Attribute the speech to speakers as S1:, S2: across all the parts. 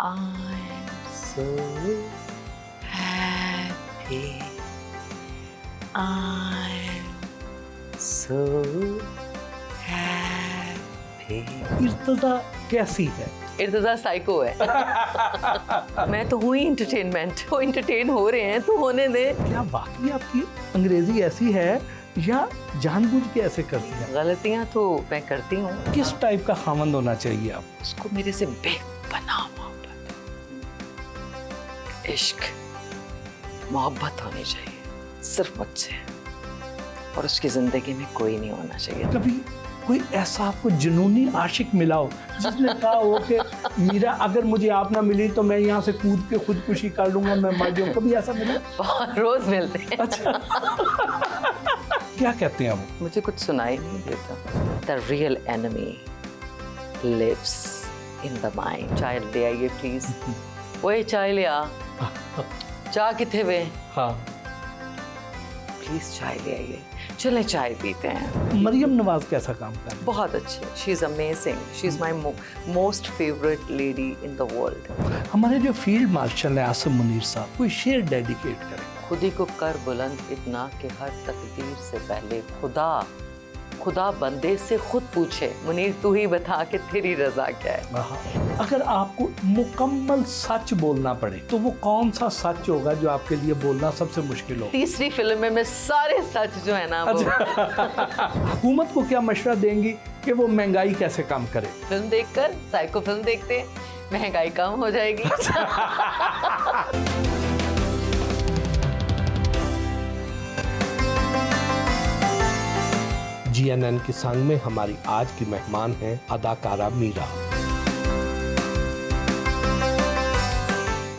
S1: I'm so happy. I'm so happy.
S2: Irtaza कैसी है?
S1: Irtaza psycho है। मैं तो हुई इंटरटेनमेंट, वो इंटरटेन हो रहे हैं तो होने दे।
S2: क्या वाकई आपकी अंग्रेजी ऐसी है या जानबूझ के ऐसे करती हैं?
S1: गलतियां तो मैं करती हूँ।
S2: किस टाइप का खामंद होना चाहिए आप?
S1: उसको मेरे से बेपनाह मोहब्बत, इश्क, मोहब्बत होनी चाहिए सिर्फ मुझसे, और उसकी जिंदगी में कोई नहीं होना चाहिए।
S2: कभी कोई ऐसा आपको जुनूनी आशिक मिला हो जिसने कहा हो कि मीरा अगर मुझे आप ना मिली तो मैं यहाँ से कूद के खुदकुशी कर लूंगा, मैं मर जाऊँ, कभी ऐसा मिला?
S1: बहुत रोज मिलते हैं।
S2: अच्छा। क्या कहते हैं वो?
S1: मुझे कुछ सुनाई नहीं देता। The real enemy lives in the mind. चाय ले आइए प्लीज। ओए चाय ले आ। चाय किथे वे?
S2: हाँ,
S1: प्लीज चाय ले आइए। चले चाय पीते हैं।
S2: मरियम नवाज कैसा काम कर रही है?
S1: बहुत अच्छी। She is amazing. She is my most favourite lady in the world.
S2: हमारे जो फील्ड मार्शल है आसिम मुनीर साहब, कोई शेर डेडिकेट करें।
S1: खुद ही को कर बुलंद इतना कि हर तकदीर से पहले खुदा बंदे से खुद पूछे, मुनीर तू ही बता कि तेरी रजा क्या है।
S2: अगर आपको मुकम्मल सच बोलना पड़े तो वो कौन सा सच होगा जो आपके लिए बोलना सबसे मुश्किल हो?
S1: तीसरी फिल्म में मैं सारे सच जो है ना वो
S2: हुकूमत को क्या मशवरा देंगी कि वो महंगाई कैसे कम करे?
S1: फिल्म देखकर, साइको फिल्म देखते महंगाई कम हो जाएगी।
S2: GNN की संग में हमारी आज की मेहमान हैं अदाकारा मीरा।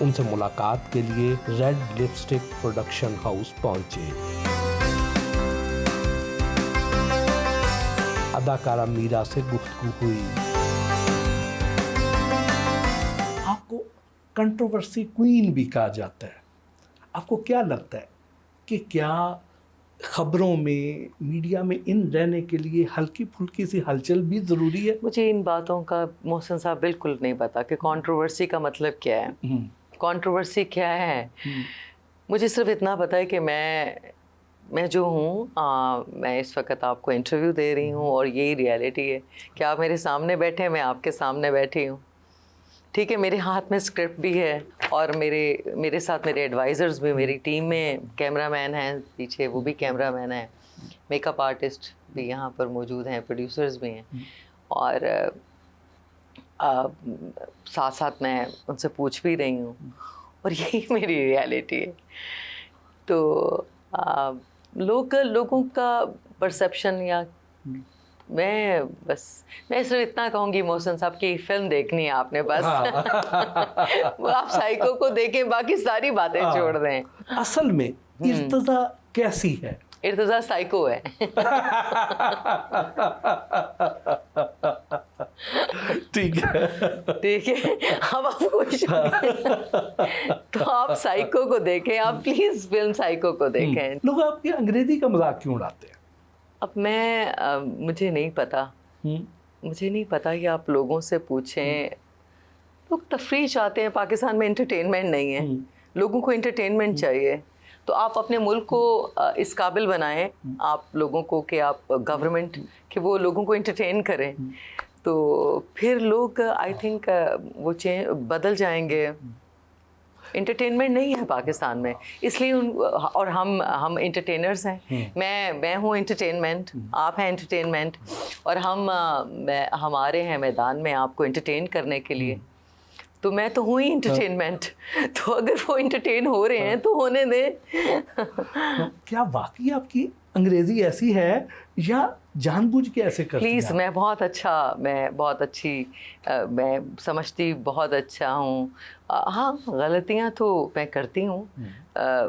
S2: उनसे मुलाकात के लिए रेड लिपस्टिक प्रोडक्शन हाउस पहुंचे। अदाकारा मीरा से गुफ्तगू हुई। आपको कंट्रोवर्सी क्वीन भी कहा जाता है। आपको क्या लगता है कि क्या खबरों में, मीडिया में इन रहने के लिए हल्की फुल्की सी हलचल भी ज़रूरी है?
S1: मुझे इन बातों का मोहसिन साहब बिल्कुल नहीं पता कि कंट्रोवर्सी का मतलब क्या है, कंट्रोवर्सी क्या है। मुझे सिर्फ इतना पता है कि मैं जो हूँ, मैं इस वक्त आपको इंटरव्यू दे रही हूँ और यही रियलिटी है कि आप मेरे सामने बैठे हैं, मैं आपके सामने बैठी हूँ। ठीक है, मेरे हाथ में स्क्रिप्ट भी है और मेरे साथ मेरे एडवाइज़र्स भी, मेरी टीम में कैमरामैन हैं पीछे, वो भी कैमरामैन है, मेकअप आर्टिस्ट भी यहाँ पर मौजूद हैं, प्रोड्यूसर्स भी हैं, और साथ साथ मैं उनसे पूछ भी रही हूँ और यही मेरी रियलिटी है। तो लोगों का परसेप्शन, या मैं सिर्फ इतना कहूँगी मोहसिन साहब की फिल्म देखनी है आपने बस। आप साइको को देखें, बाकी सारी बातें छोड़ दें।
S2: असल में इर्तजा कैसी है?
S1: इर्तजा साइको है।
S2: ठीक है,
S1: ठीक है। अब आप तो आप साइको को देखें, आप प्लीज फिल्म साइको को देखें।
S2: लोग आपकी अंग्रेजी का मजाक क्यों उड़ाते हैं?
S1: अब मुझे नहीं पता, मुझे नहीं पता कि आप लोगों से पूछें। लोग तफरीह चाहते हैं, पाकिस्तान में एंटरटेनमेंट नहीं है, लोगों को एंटरटेनमेंट चाहिए। तो आप अपने मुल्क को इस काबिल बनाएं, आप लोगों को, कि आप गवर्नमेंट कि वो लोगों को एंटरटेन करें, तो फिर लोग आई थिंक वो बदल जाएंगे। एंटरटेनमेंट नहीं है पाकिस्तान में, इसलिए और हम एंटरटेनर्स हैं। मैं हूँ एंटरटेनमेंट, आप हैं एंटरटेनमेंट, और हमारे हैं मैदान में आपको एंटरटेन करने के लिए। तो मैं तो हूँ ही एंटरटेनमेंट, तो अगर वो एंटरटेन हो रहे हैं तो होने दें।
S2: क्या वाकई आपकी अंग्रेजी ऐसी है या जानबूझ के ऐसे करती हैं?
S1: प्लीज़, मैं बहुत अच्छी, मैं समझती बहुत अच्छा हूँ। हाँ, गलतियाँ तो मैं करती हूँ,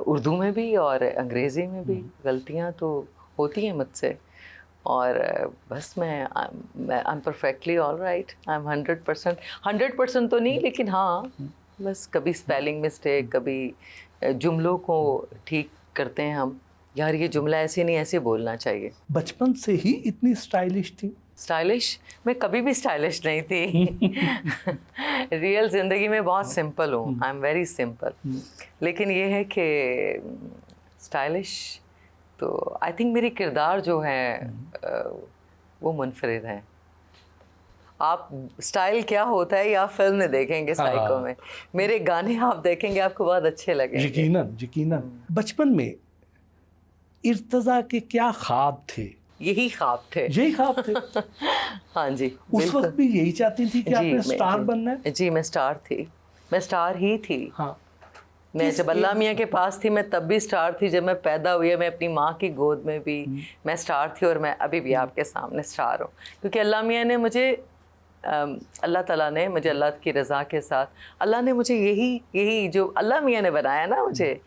S1: उर्दू में भी और अंग्रेज़ी में भी गलतियाँ तो होती हैं मुझसे, और बस मैं I am perfectly all right. I am 100% तो नहीं, लेकिन हाँ, बस कभी स्पेलिंग मिस्टेक, कभी जुमलों को ठीक करते हैं हम, यार ये जुमला ऐसे नहीं, ऐसे बोलना चाहिए।
S2: बचपन से ही इतनी स्टाइलिश थी?
S1: स्टाइलिश, मैं कभी भी स्टाइलिश नहीं थी। रियल ज़िंदगी में बहुत सिंपल हूँ, आई एम वेरी सिंपल। लेकिन ये है कि स्टाइलिश तो आई थिंक मेरी किरदार जो है वो मुनफरिद है। आप स्टाइल क्या होता है ये आप फिल्म में देखेंगे, साइको में। मेरे गाने आप देखेंगे, आपको बहुत अच्छे लगेंगे।
S2: यकीनन यकीनन। बचपन में इर्तज़ा के क्या ख्वाब थे?
S1: यही ख्वाब थे।
S2: यही ख्वाब थे?
S1: हाँ जी,
S2: उस वक्त भी यही चाहती थी कि आपने स्टार बनना है?
S1: जी, मैं स्टार थी, मैं स्टार ही थी।
S2: हाँ।
S1: मैं जब अल्लाह मियाँ के पास थी मैं तब भी स्टार थी, जब मैं पैदा हुई मैं अपनी माँ की गोद में भी मैं स्टार थी, और मैं अभी भी आपके सामने स्टार हूँ। क्योंकि अल्लाह मियाँ ने मुझे अल्लाह ताला ने मुझे अल्लाह की रज़ा के साथ अल्लाह ने मुझे यही जो अल्लाह मियाँ ने बनाया ना मुझे,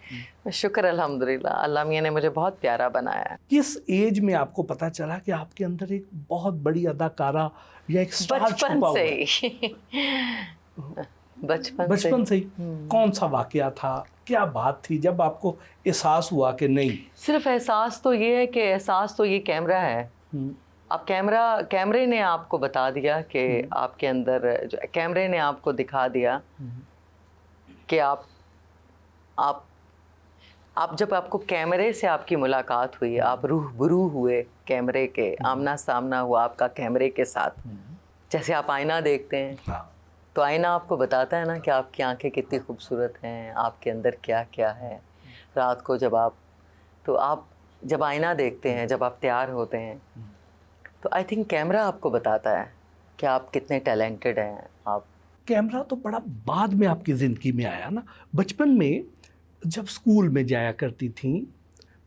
S1: शुक्र अल्हम्दुलिल्लाह, अल्लाह मियाँ ने मुझे बहुत प्यारा बनाया है।
S2: किस एज में आपको पता चला कि आपके अंदर एक बहुत बड़ी अदाकारा या एक स्टार छुपा हुआ है? बचपन से ही। कौन सा वाकया था, क्या बात थी जब आपको एहसास हुआ कि नहीं?
S1: सिर्फ एहसास तो ये है कि एहसास तो ये कैमरा है। अब कैमरे ने आपको बता दिया कि आपके अंदर जो कैमरे ने आपको दिखा दिया कि आप जब आपको कैमरे से आपकी मुलाकात हुई, आप रूबरू हुए कैमरे के, आमना सामना हुआ आपका कैमरे के साथ। जैसे आप आईना देखते हैं तो आईना आपको बताता है ना कि आपकी आंखें कितनी खूबसूरत हैं, आपके अंदर क्या क्या है। रात को आप जब आईना देखते हैं, जब आप तैयार होते हैं, तो आई थिंक कैमरा आपको बताता है कि आप कितने टैलेंटेड हैं। आप
S2: कैमरा तो बड़ा बाद में आपकी ज़िंदगी में आया ना। बचपन में जब स्कूल में जाया करती थी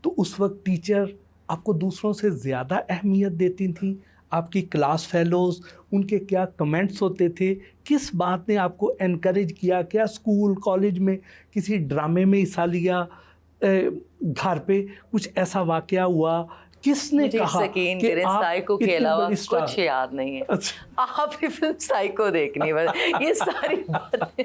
S2: तो उस वक्त टीचर आपको दूसरों से ज़्यादा अहमियत देती थी। आपकी क्लास फेलोज़, उनके क्या कमेंट्स होते थे? किस बात ने आपको एनकरेज किया? क्या स्कूल कॉलेज में किसी ड्रामे में हिस्सा लिया? घर पे कुछ ऐसा वाकया हुआ? किसने कहा कि
S1: साइको के अलावा कुछ याद नहीं है? अच्छा। आप ही फिल्म साइको देखनी बस। ये सारी बातें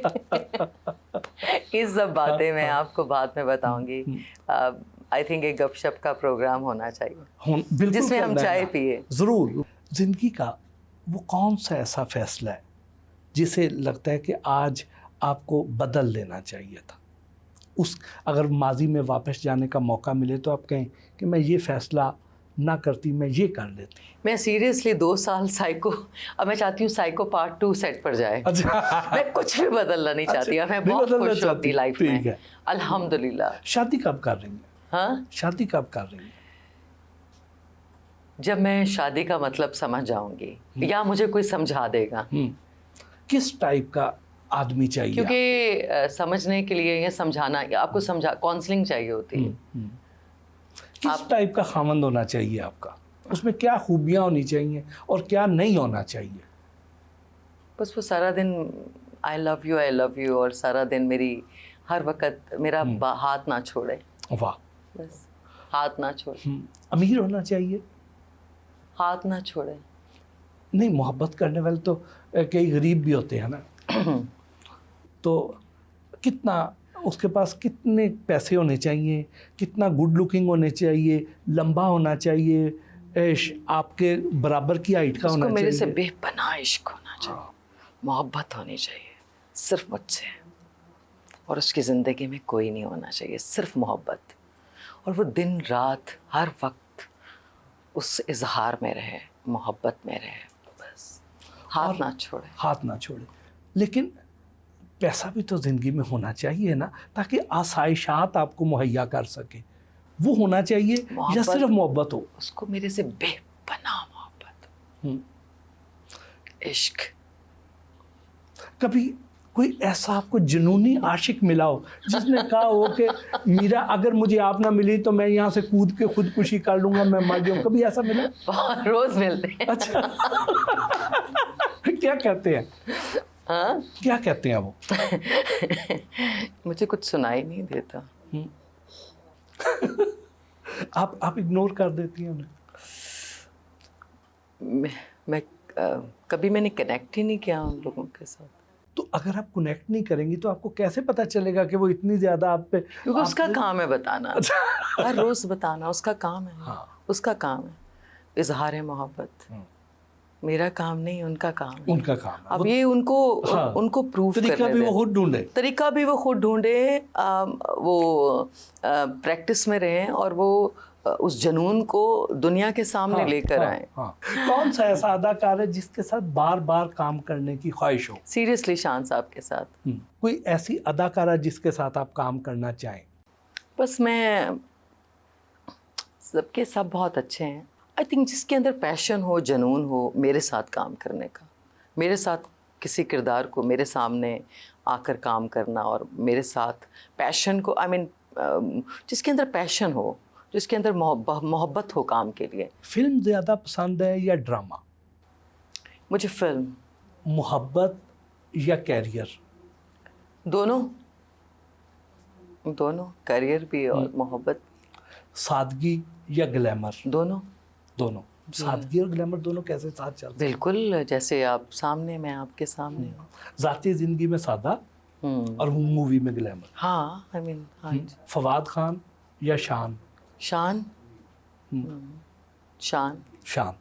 S1: ये सब बातें मैं आपको बाद में बताऊंगी। आई थिंक एक गपशप का प्रोग्राम होना चाहिए जिसमें हम चाय पिए।
S2: ज़रूर। ज़िंदगी का वो कौन सा ऐसा फैसला है जिसे लगता है कि आज आपको बदल लेना चाहिए था? अगर माजी में वापस जाने का मौका मिले तो आप कहें कि मैं ये फ़ैसला ना करती, मैं ये कर लेती।
S1: मैं सीरियसली 2 साल साइको, अब मैं चाहती हूँ साइको पार्ट 2 सेट पर जाए।
S2: अच्छा।
S1: मैं कुछ भी बदलना नहीं चाहती। मैं बहुत खुश हूँ अपनी लाइफ में, अल्हम्दुलिल्लाह।
S2: शादी कब कर रही हैं?
S1: हाँ,
S2: शादी कब कर रही हैं?
S1: जब मैं शादी का मतलब समझ जाऊंगी या मुझे कोई समझा देगा।
S2: किस टाइप का आदमी चाहिए?
S1: क्योंकि समझने के लिए या समझाना, आपको काउंसलिंग चाहिए होती है।
S2: किस टाइप का खामंद होना चाहिए आपका? उसमें क्या खूबियाँ होनी चाहिए और क्या नहीं होना चाहिए?
S1: बस वो सारा दिन आई लव यू और सारा दिन मेरी हर वक्त मेरा हाथ ना छोड़े।
S2: वाह।
S1: बस हाथ ना छोड़े।
S2: अमीर होना चाहिए?
S1: हाथ ना छोड़े।
S2: नहीं, मोहब्बत करने वाले तो कई गरीब भी होते हैं ना। तो कितना उसके पास कितने पैसे होने चाहिए? कितना गुड लुकिंग होने चाहिए? लंबा होना चाहिए? आपके बराबर की हाइट का होना चाहिए?
S1: मेरे से बेपनाह इश्क होना चाहिए। मोहब्बत होनी चाहिए सिर्फ मुझसे, और उसकी ज़िंदगी में कोई नहीं होना चाहिए, सिर्फ मोहब्बत। और वो दिन रात हर वक्त उस इजहार में रहे, मोहब्बत में रहे, बस हाथ ना छोड़े।
S2: हाथ ना छोड़े। लेकिन पैसा भी तो ज़िंदगी में होना चाहिए ना, ताकि आसाइशात आपको मुहैया कर सके। वो होना चाहिए या सिर्फ मोहब्बत हो?
S1: उसको मेरे से बेपनाह मोहब्बत, इश्क।
S2: कभी कोई ऐसा आपको जुनूनी आशिक मिला हो जिसने कहा हो कि मीरा अगर मुझे आप ना मिली तो मैं यहाँ से कूद के खुदकुशी कर लूँगा, मैं मर जाऊँ? कभी ऐसा मिला?
S1: रोज़ मिलते हैं। अच्छा।
S2: क्या कहते हैं?
S1: हाँ,
S2: क्या कहते हैं वो?
S1: मुझे कुछ सुनाई नहीं देता।
S2: आप इग्नोर कर देती हैं उन्हें?
S1: मैं कभी मैंने कनेक्ट ही नहीं किया उन लोगों के साथ।
S2: तो अगर आप कनेक्ट नहीं करेंगी तो आपको कैसे पता चलेगा कि वो इतनी ज़्यादा आप पे?
S1: क्योंकि उसका काम है बताना। हर रोज़ बताना उसका काम है। हाँ। उसका काम है इजहार मोहब्बत। मेरा काम नहीं, उनका काम है।
S2: उनका काम है।
S1: अब ये उनको
S2: हाँ,
S1: उनको प्रूव
S2: तरीका भी वो खुद ढूंढे,
S1: तरीका भी वो खुद ढूंढे, वो प्रैक्टिस में रहें और वो उस जुनून को दुनिया के सामने लेकर आए।
S2: कौन सा ऐसा अदाकार है जिसके साथ बार बार काम करने की ख्वाहिश हो?
S1: सीरियसली शान साहब के साथ।
S2: कोई ऐसी अदाकारा जिसके साथ आप काम करना चाहें?
S1: बस मैं, सबके सब बहुत अच्छे हैं। आई थिंक जिसके अंदर पैशन हो, जुनून हो, मेरे साथ काम करने का, मेरे साथ किसी किरदार को मेरे सामने आकर काम करना और मेरे साथ पैशन को, आई मीन जिसके अंदर पैशन हो, जिसके अंदर मोहब्बत हो काम के लिए।
S2: फिल्म ज़्यादा पसंद है या ड्रामा?
S1: मुझे फिल्म।
S2: मोहब्बत या कैरियर?
S1: दोनों, दोनों, करियर भी और मोहब्बत।
S2: सादगी या ग्लैमर?
S1: दोनों।
S2: दोनों। सादगी और ग्लैमर दोनों कैसे साथ चलते हैं?
S1: बिल्कुल, जैसे आप सामने, मैं आपके सामने हूँ।
S2: ज़ाती ज़िंदगी में सादा और मूवी में ग्लैमर।
S1: हाँ, आई मीन, हाँ।
S2: फवाद खान या शान?
S1: शान। शान।
S2: शान।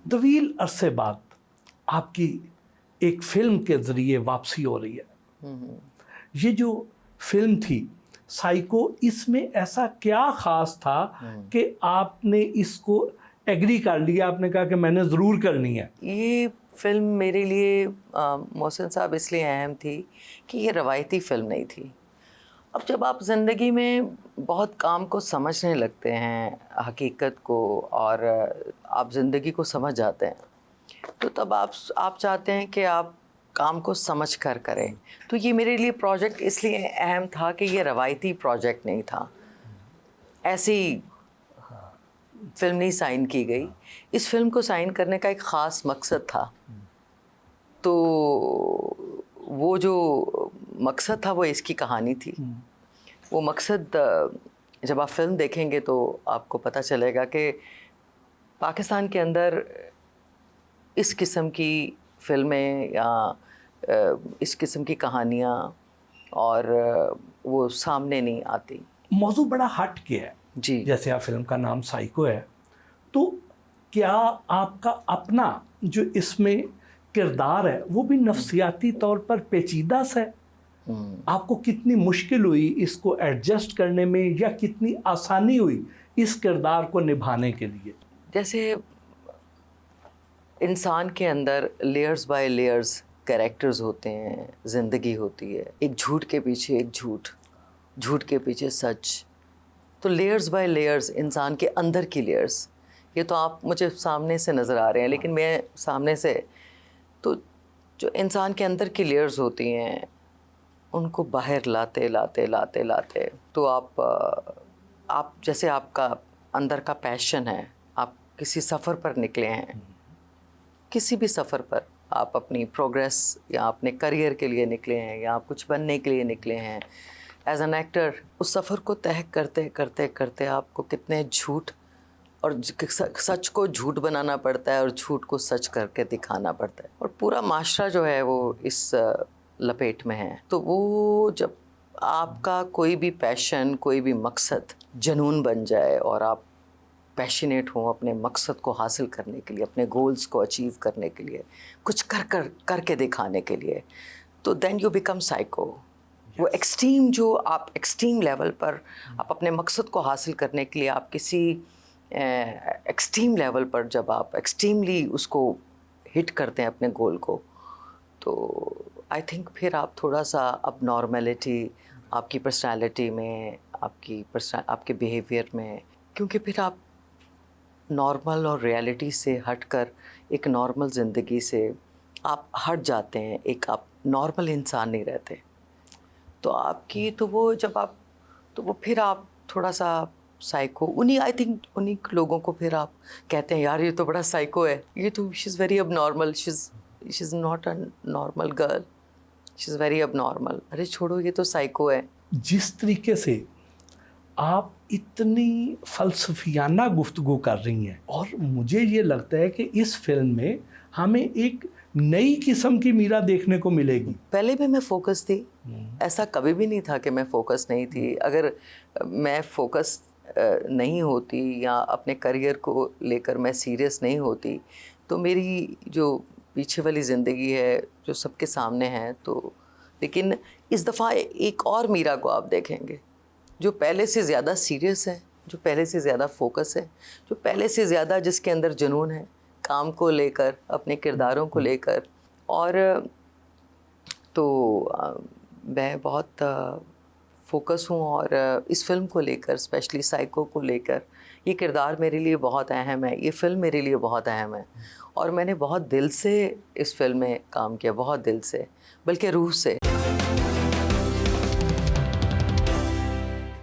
S2: तवील अरसे बाद आपकी एक फिल्म के ज़रिए वापसी हो रही है। ये जो फिल्म थी साइको, इसमें ऐसा क्या ख़ास था कि आपने इसको एग्री कर लिया, आपने कहा कि मैंने ज़रूर करनी है?
S1: ये फिल्म मेरे लिए मोहसिन साहब इसलिए अहम थी कि ये रवायती फ़िल्म नहीं थी। अब जब आप ज़िंदगी में बहुत काम को समझने लगते हैं, हकीकत को, और आप ज़िंदगी को समझ जाते हैं, तो तब आप चाहते हैं कि आप काम को समझ कर करें। तो ये मेरे लिए प्रोजेक्ट इसलिए अहम था कि ये रवायती प्रोजेक्ट नहीं था, ऐसी फिल्म नहीं साइन की गई। इस फिल्म को साइन करने का एक ख़ास मकसद था। तो वो जो मकसद था वो इसकी कहानी थी। वो मकसद जब आप फिल्म देखेंगे तो आपको पता चलेगा कि पाकिस्तान के अंदर इस किस्म की फिल्में या इस किस्म की कहानियाँ और वो सामने नहीं आती।
S2: मौजू बड़ा हट के है
S1: जी।
S2: जैसे आप फिल्म का नाम साइको है, तो क्या आपका अपना जो इसमें किरदार है वो भी नफ्सियाती तौर पर पेचीदा सा है? आपको कितनी मुश्किल हुई इसको एडजस्ट करने में, या कितनी आसानी हुई इस किरदार को निभाने के लिए?
S1: जैसे इंसान के अंदर लेयर्स बाय लेयर्स कैरेक्टर्स होते हैं, ज़िंदगी होती है, एक झूठ के पीछे एक झूठ, झूठ के पीछे सच। तो लेयर्स बाय लेयर्स, इंसान के अंदर की लेयर्स, ये तो आप मुझे सामने से नज़र आ रहे हैं, लेकिन मैं सामने से, तो जो इंसान के अंदर की लेयर्स होती हैं उनको बाहर लाते लाते लाते लाते, तो आप जैसे आपका अंदर का पैशन है, आप किसी सफ़र पर निकले हैं, किसी भी सफ़र पर आप अपनी प्रोग्रेस या अपने करियर के लिए निकले हैं, या आप कुछ बनने के लिए निकले हैं एज एन एक्टर, उस सफ़र को तय करते करते करते आपको कितने झूठ और सच को झूठ बनाना पड़ता है और झूठ को सच करके दिखाना पड़ता है, और पूरा माशरा जो है वो इस लपेट में है। तो वो जब आपका कोई भी पैशन, कोई भी मकसद जुनून बन जाए और आप पैशनेट हों अपने मकसद को हासिल करने के लिए, अपने गोल्स को अचीव करने के लिए, कुछ करके दिखाने के लिए, तो देन यू बिकम साइको। वो एक्सट्रीम, जो आप एक्सट्रीम लेवल पर आप अपने मकसद को हासिल करने के लिए, आप किसी एक्सट्रीम लेवल पर जब आप एक्सट्रीमली उसको हिट करते हैं अपने गोल को, तो आई थिंक फिर आप थोड़ा सा अब नॉर्मलिटी आपकी पर्सनालिटी में, आपके बिहेवियर में, क्योंकि फिर आप नॉर्मल और रियलिटी से हटकर एक नॉर्मल ज़िंदगी से आप हट जाते हैं, एक आप नॉर्मल इंसान नहीं रहते। तो आपकी तो वो जब आप, तो वो फिर आप थोड़ा सा साइको, आई थिंक उन्हीं लोगों को फिर आप कहते हैं यार ये तो बड़ा साइको है, ये तो शी इज़ वेरी अब normal, she is not a normal girl, she is very अब नॉर्मल। अरे छोड़ो, ये तो साइको है।
S2: जिस तरीके से आप इतनी फ़लसफ़ियाना गुफ्तगू कर रही हैं, और मुझे ये लगता है कि इस फिल्म में हमें एक नई किस्म की मीरा देखने को मिलेगी।
S1: पहले भी मैं फोकस थी, ऐसा कभी भी नहीं था कि मैं फोकस नहीं थी। अगर मैं फोकस नहीं होती या अपने करियर को लेकर मैं सीरियस नहीं होती, तो मेरी जो पीछे वाली ज़िंदगी है जो सबके सामने है, तो लेकिन इस दफ़ा एक और मीरा को आप देखेंगे जो पहले से ज़्यादा सीरियस है, जो पहले से ज़्यादा फोकस है, जो पहले से ज़्यादा जिसके अंदर जुनून है काम को लेकर, अपने किरदारों को लेकर। और तो मैं बहुत फोकस हूँ और इस फिल्म को लेकर, स्पेशली साइको को लेकर, ये किरदार मेरे लिए बहुत अहम है, ये फ़िल्म मेरे लिए बहुत अहम है और मैंने बहुत दिल से इस फिल्म में काम किया, बहुत दिल से, बल्कि रूह से।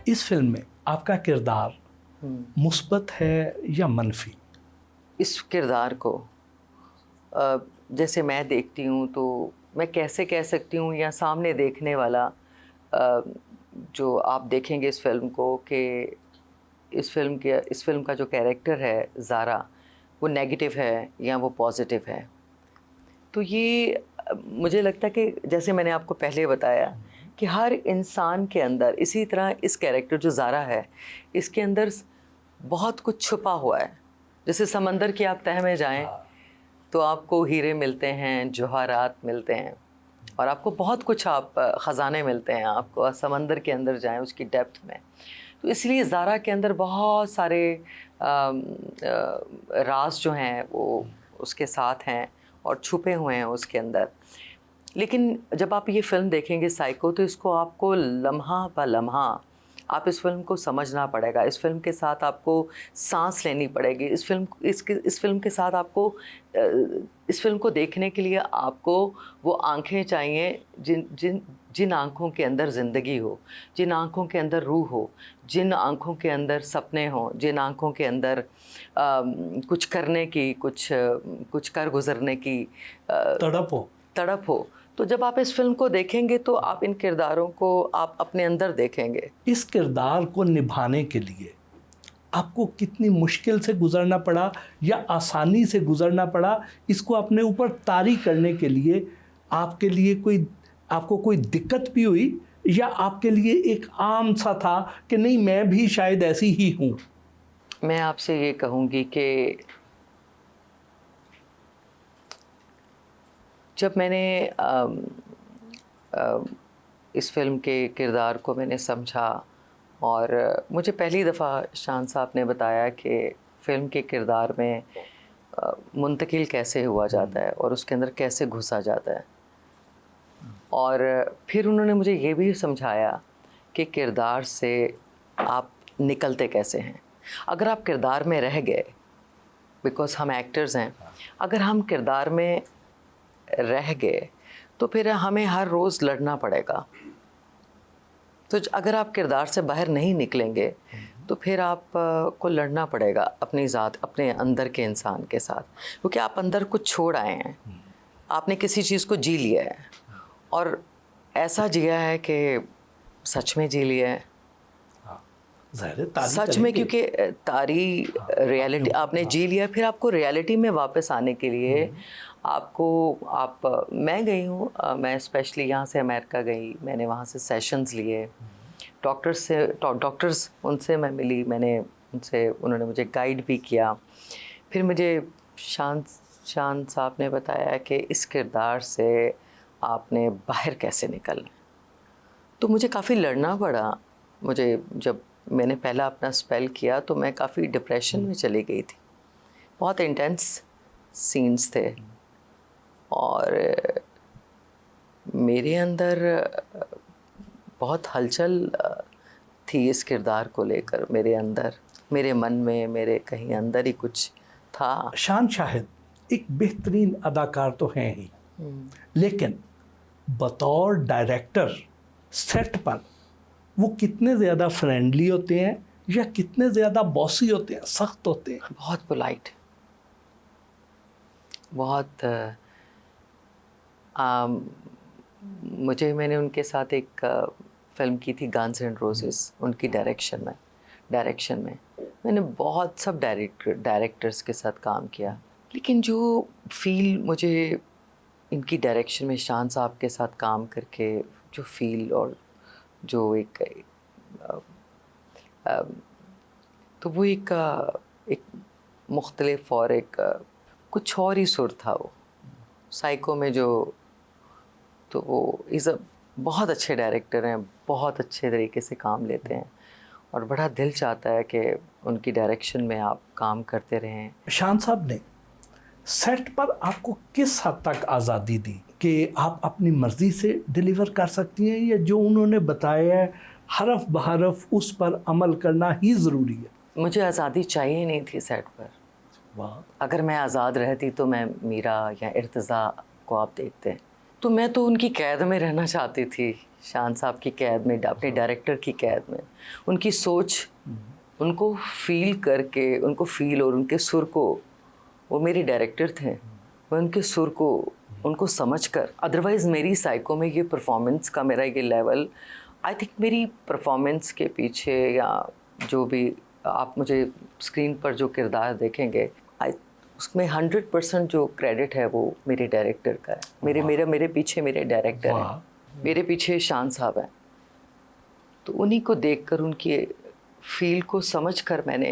S2: इस फिल्म में आपका किरदार मुस्बत है या मनफी?
S1: इस किरदार को जैसे मैं देखती हूँ तो मैं कैसे कह सकती हूँ, या सामने देखने वाला जो आप देखेंगे इस फिल्म को, कि इस फिल्म का जो कैरेक्टर है ज़ारा, वो नेगेटिव है या वो पॉजिटिव है। तो ये मुझे लगता है कि जैसे मैंने आपको पहले बताया कि हर इंसान के अंदर इसी तरह इस कैरेक्टर जो ज़ारा है, इसके अंदर बहुत कुछ छुपा हुआ है। जैसे समंदर की आप तह में जाएं तो आपको हीरे मिलते हैं, जवाहरात मिलते हैं और आपको बहुत कुछ ख़जाने मिलते हैं। आपको समंदर के अंदर जाएं, उसकी डेप्थ में। तो इसलिए ज़ारा के अंदर बहुत सारे राज जो हैं वो उसके साथ हैं और छुपे हुए हैं उसके अंदर। लेकिन जब आप ये फ़िल्म देखेंगे साइको, तो इसको आपको लम्हा ब लम्हा आप इस फिल्म को समझना पड़ेगा। इस फिल्म के साथ आपको सांस लेनी पड़ेगी। इस फिल्म के साथ आपको इस फिल्म को देखने के लिए आपको वो आंखें चाहिए जिन आंखों के अंदर ज़िंदगी हो, जिन आंखों के अंदर रूह हो, जिन आंखों के अंदर सपने हों, जिन आंखों के अंदर कुछ करने की, कुछ कर गुजरने की तड़प हो। तो जब आप इस फिल्म को देखेंगे तो आप इन किरदारों को आप अपने अंदर देखेंगे।
S2: इस किरदार को निभाने के लिए आपको कितनी मुश्किल से गुजरना पड़ा या आसानी से गुजरना पड़ा? इसको अपने ऊपर तारी करने के लिए आपको कोई दिक्कत भी हुई या आपके लिए एक आम सा था कि नहीं, मैं भी शायद ऐसी ही हूँ?
S1: मैं आपसे ये कहूँगी कि जब मैंने इस फिल्म के किरदार को मैंने समझा और मुझे पहली दफ़ा शान साहब ने बताया कि फ़िल्म के किरदार में मुंतकिल कैसे हुआ जाता है और उसके अंदर कैसे घुसा जाता है, और फिर उन्होंने मुझे ये भी समझाया कि किरदार से आप निकलते कैसे हैं। अगर आप किरदार में रह गए, बिकॉज़ हम एक्टर्स हैं, अगर हम किरदार में रह गए तो फिर हमें हर रोज़ लड़ना पड़ेगा। तो अगर आप किरदार से बाहर नहीं निकलेंगे तो फिर आप को लड़ना पड़ेगा अपनी ज़ात, अपने अंदर के इंसान के साथ, क्योंकि आप अंदर कुछ छोड़ आए हैं। आपने किसी चीज़ को जी लिया है और ऐसा जिया है कि सच में जी लिया है। सच में, क्योंकि तारी रियलिटी आपने जी लिया, फिर आपको रियलिटी में वापस आने के लिए मैं गई हूँ, मैं स्पेशली यहाँ से अमेरिका गई, मैंने वहाँ से सेशंस लिए, डॉक्टर्स उनसे मैं मिली, उन्होंने मुझे गाइड भी किया। फिर मुझे शान साहब ने बताया कि इस किरदार से आपने बाहर कैसे निकलना। तो मुझे काफ़ी लड़ना पड़ा। जब मैंने पहला अपना स्पेल किया तो मैं काफ़ी डिप्रेशन में चली गई थी। बहुत इंटेंस सीन्स थे और मेरे अंदर बहुत हलचल थी इस किरदार को लेकर। मेरे मन में, मेरे कहीं अंदर ही कुछ था।
S2: शान शाहिद एक बेहतरीन अदाकार तो हैं ही, लेकिन बतौर डायरेक्टर सेट पर वो कितने ज़्यादा फ्रेंडली होते हैं या कितने ज़्यादा बॉसी होते हैं, सख्त होते हैं?
S1: बहुत पोलाइट, बहुत मैंने उनके साथ एक फ़िल्म की थी गान्स एंड रोजेस, उनकी डायरेक्शन में मैंने बहुत सब डायरेक्टर्स के साथ काम किया, लेकिन जो फील मुझे इनकी डायरेक्शन में शान साहब के साथ काम करके जो फील और जो तो वो एक मुख्तलिफ और एक कुछ और ही सुर था वो साइको में जो। तो वो बहुत अच्छे डायरेक्टर हैं, बहुत अच्छे तरीके से काम लेते हैं और बड़ा दिल चाहता है कि उनकी डायरेक्शन में आप काम करते रहें।
S2: शान साहब ने सेट पर आपको किस हद तक आज़ादी दी कि आप अपनी मर्ज़ी से डिलीवर कर सकती हैं, या जो उन्होंने बताया है हरफ बहरफ उस पर अमल करना ही ज़रूरी है?
S1: मुझे आज़ादी चाहिए नहीं थी सेट पर।
S2: वाह।
S1: अगर मैं आज़ाद रहती तो मैं मीरा या इर्तज़ा को आप देखते, तो मैं तो उनकी कैद में रहना चाहती थी, शान साहब की कैद में, अपने डायरेक्टर की कैद में। उनकी सोच, उनको फील करके, उनको फील और उनके सुर को, वो मेरे डायरेक्टर थे, मैं उनके सुर को उनको समझकर, अदरवाइज़ मेरी साइको में ये परफॉर्मेंस का मेरा ये लेवल, आई थिंक मेरी परफॉर्मेंस के पीछे या जो भी आप मुझे स्क्रीन पर जो किरदार देखेंगे, उसमें 100% जो क्रेडिट है वो मेरे डायरेक्टर का है। मेरे पीछे मेरे डायरेक्टर हैं, मेरे पीछे शान साहब हैं। तो उन्हीं को देखकर, उनकी फील को समझकर मैंने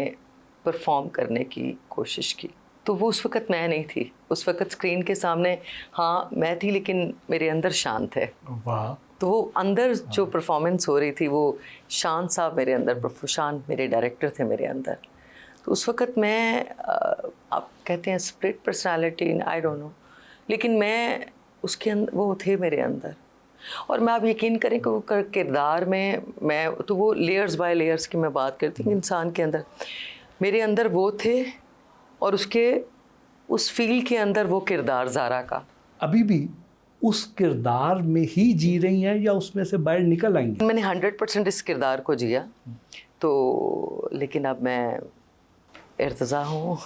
S1: परफॉर्म करने की कोशिश की। तो वो उस वक़्त मैं नहीं थी, उस वक़्त स्क्रीन के सामने हाँ मैं थी, लेकिन मेरे अंदर शान थे।
S2: वाह।
S1: तो वो अंदर जो परफॉर्मेंस हो रही थी वो शान साहब मेरे अंदर, शान मेरे डायरेक्टर थे मेरे अंदर। तो उस वक़्त मैं आप कहते हैं split personality, I don't know, लेकिन मैं उसके अंदर, वो थे मेरे अंदर। और मैं आप यकीन करें कि वो किरदार में मैं, तो वो लेयर्स बाय लेयर्स की मैं बात करती हूँ इंसान के अंदर, मेरे अंदर वो थे और उसके उस फील के अंदर वो किरदार ज़ारा का।
S2: अभी भी उस किरदार में ही जी रही हैं या उसमें से बाहर निकल आएंगी?
S1: मैंने 100% इस किरदार को जिया, तो लेकिन अब मैं इर्तज़ा हूँ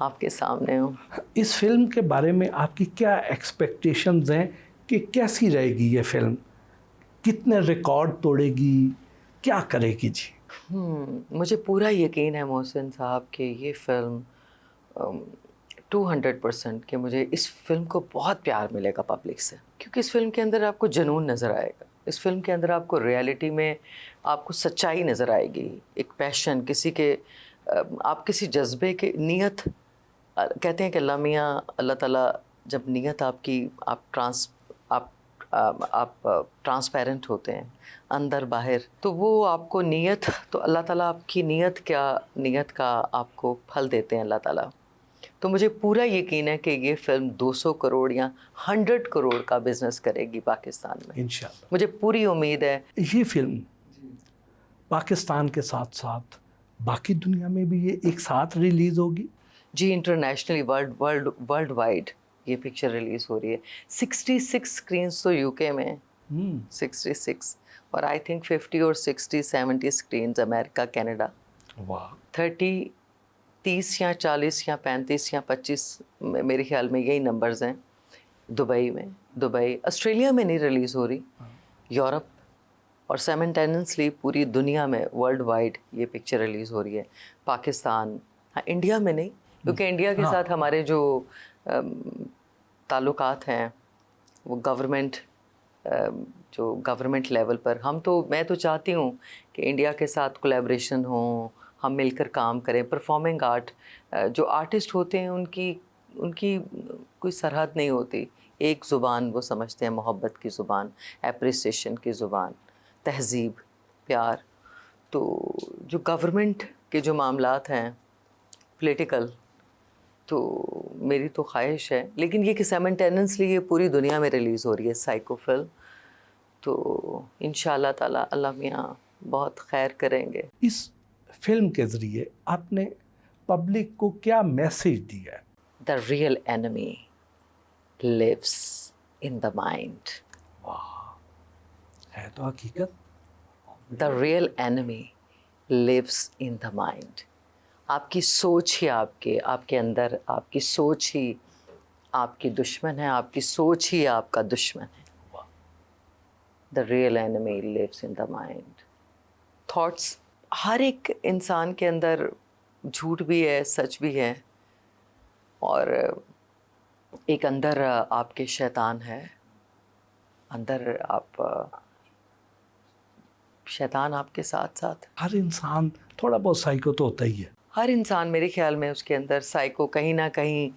S1: आपके सामने हूँ।
S2: इस फिल्म के बारे में आपकी क्या एक्सपेक्टेशंस हैं कि कैसी रहेगी ये फिल्म, कितने रिकॉर्ड तोड़ेगी, क्या करेगी जी?
S1: मुझे पूरा यकीन है मोहसिन साहब कि ये फिल्म 200% कि मुझे इस फिल्म को बहुत प्यार मिलेगा पब्लिक से, क्योंकि इस फिल्म के अंदर आपको जुनून नज़र आएगा, इस फिल्म के अंदर आपको रियलिटी में आपको सच्चाई नज़र आएगी, एक पैशन, किसी के आप किसी जज्बे के नीयत, कहते हैं कि अल्लाह मियाँ अल्लाह ताला जब नीयत आपकी, आप ट्रांसपेरेंट होते हैं अंदर बाहर, तो वो आपको नीयत, तो अल्लाह ताला आपकी नीयत का आपको फल देते हैं अल्लाह ताला। तो मुझे पूरा यकीन है कि ये फिल्म 200 करोड़ या 100 करोड़ का बिजनेस करेगी पाकिस्तान में,
S2: इंशाल्लाह।
S1: मुझे पूरी उम्मीद है।
S2: ये फिल्म पाकिस्तान के साथ साथ बाकी दुनिया में भी ये एक साथ रिलीज होगी?
S1: जी, इंटरनेशनली वर्ल्ड वाइड ये पिक्चर रिलीज़ हो रही है। 66 स्क्रीन्स तो यूके में, 66, और आई थिंक 50 और 60-70 स्क्रीन्स अमेरिका, कनाडा।
S2: वाह।
S1: 30 या 40 या 35 या 25 मेरे ख्याल में यही नंबर्स हैं। दुबई, ऑस्ट्रेलिया में नहीं रिलीज़ हो रही, यूरोप, और साइमल्टेनियसली पूरी दुनिया में वर्ल्ड वाइड ये पिक्चर रिलीज़ हो रही है। पाकिस्तान, हाँ, इंडिया में नहीं, क्योंकि इंडिया के साथ हमारे जो ताल्लुकात हैं वो गवर्नमेंट लेवल पर, मैं तो चाहती हूँ कि इंडिया के साथ कोलैबोरेशन हो, हम मिलकर काम करें। परफॉर्मिंग आर्ट, जो आर्टिस्ट होते हैं उनकी कोई सरहद नहीं होती, एक ज़ुबान वो समझते हैं, मोहब्बत की ज़ुबान, एप्रिसिएशन की ज़ुबान, तहज़ीब, प्यार। तो जो गवर्नमेंट के जो मामलात हैं पॉलिटिकल, तो मेरी तो ख्वाहिश है, लेकिन ये कि साइमल्टेनियसली ये पूरी दुनिया में रिलीज़ हो रही है साइको फिल्म, तो इंशाअल्लाह ताला अल्लाह मियाँ बहुत खैर करेंगे।
S2: इस फिल्म के ज़रिए आपने पब्लिक को क्या मैसेज दिया?
S1: The real enemy lives in the mind.
S2: वाह, है तो हकीकत।
S1: The real enemy lives in the mind. आपकी सोच ही आपके अंदर, आपकी सोच ही आपकी दुश्मन है, आपकी सोच ही आपका दुश्मन है। The real enemy lives in the mind. Thoughts, हर एक इंसान के अंदर झूठ भी है, सच भी है, और एक अंदर आपके शैतान है, अंदर शैतान आपके साथ साथ।
S2: हर इंसान थोड़ा बहुत साइको तो होता ही है।
S1: हर इंसान मेरे ख्याल में उसके अंदर साइको कहीं ना कहीं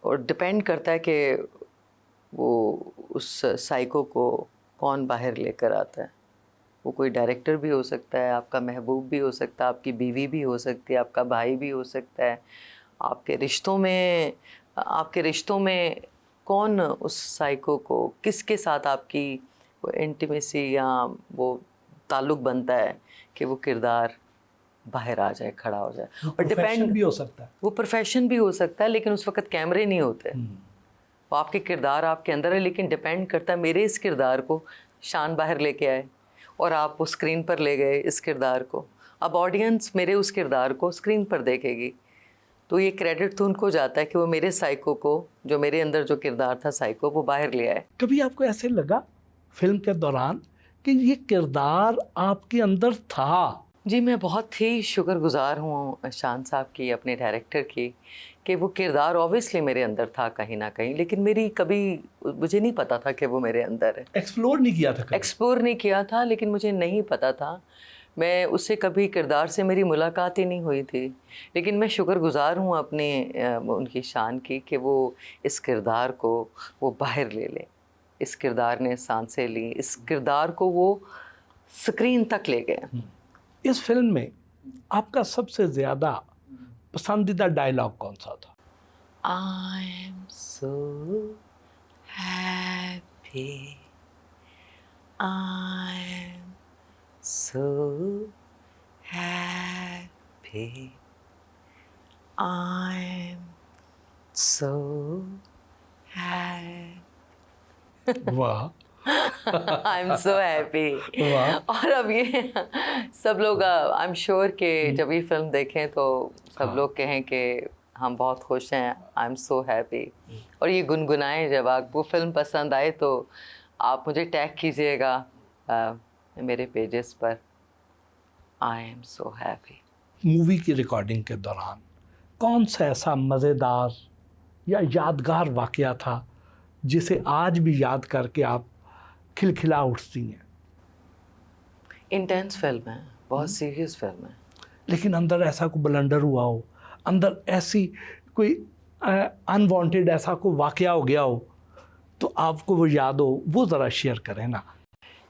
S1: और डिपेंड करता है कि वो उस साइको को कौन बाहर लेकर आता है। वो कोई डायरेक्टर भी हो सकता है, आपका महबूब भी हो सकता है, आपकी बीवी भी हो सकती है, आपका भाई भी हो सकता है। आपके रिश्तों में कौन उस साइको को, किसके साथ आपकी वो इंटीमेसी या वो ताल्लुक़ बनता है कि वो किरदार बाहर आ जाए, खड़ा हो जाए। और
S2: प्रोफेशन भी हो सकता है,
S1: वो प्रोफेशन भी हो सकता है, लेकिन उस वक्त कैमरे नहीं होते। वो आपके किरदार आपके अंदर है, लेकिन डिपेंड करता है मेरे इस किरदार को शान बाहर लेके आए और आप वो स्क्रीन पर ले गए इस किरदार को। अब ऑडियंस मेरे उस किरदार को स्क्रीन पर देखेगी, तो ये क्रेडिट तो उनको जाता है कि वो मेरे साइको को, जो मेरे अंदर जो किरदार था साइको, वो बाहर ले आए।
S2: कभी आपको ऐसे लगा फिल्म के दौरान कि ये किरदार आपके अंदर था?
S1: जी, मैं बहुत ही शुक्रगुज़ार हूँ शान साहब की, अपने डायरेक्टर की, कि वो किरदार ऑब्वियसली मेरे अंदर था कहीं ना कहीं, लेकिन मुझे नहीं पता था कि वो मेरे अंदर है।
S2: एक्सप्लोर नहीं किया था कभी?
S1: एक्सप्लोर नहीं किया था, लेकिन मुझे नहीं पता था। मैं उससे कभी किरदार से मेरी मुलाकात ही नहीं हुई थी, लेकिन मैं शुक्रगुज़ार हूँ अपने उनकी शान की कि वो इस किरदार को वो बाहर ले लें। इस किरदार ने सांसें ली, इस किरदार को वो स्क्रीन तक ले गए।
S2: इस फिल्म में आपका सबसे ज़्यादा पसंदीदा डायलॉग कौन सा था?
S1: I am so happy, I am so happy, I am so happy.
S2: वाह,
S1: आई एम सो हैप्पी।
S2: वाह।
S1: और अब ये सब लोग आई एम श्योर कि जब ये फिल्म देखें तो सब लोग कहें कि हम बहुत खुश हैं, आई एम सो हैप्पी, और ये गुनगुनाएं। जब आपको फिल्म पसंद आए तो आप मुझे टैग कीजिएगा मेरे पेजेस पर, I am so happy.
S2: Movie की रिकॉर्डिंग के दौरान कौन सा ऐसा मज़ेदार या यादगार वाक़या था जिसे आज भी याद करके आप खिलखिला उठती हैं?
S1: इंटेंस फिल्म है, बहुत सीरियस फिल्म है,
S2: लेकिन अंदर ऐसा कोई ब्लंडर हुआ हो, अंदर ऐसी कोई अनवांटेड ऐसा कोई वाक़या हो गया हो तो आपको वो याद हो, वो ज़रा शेयर करें ना।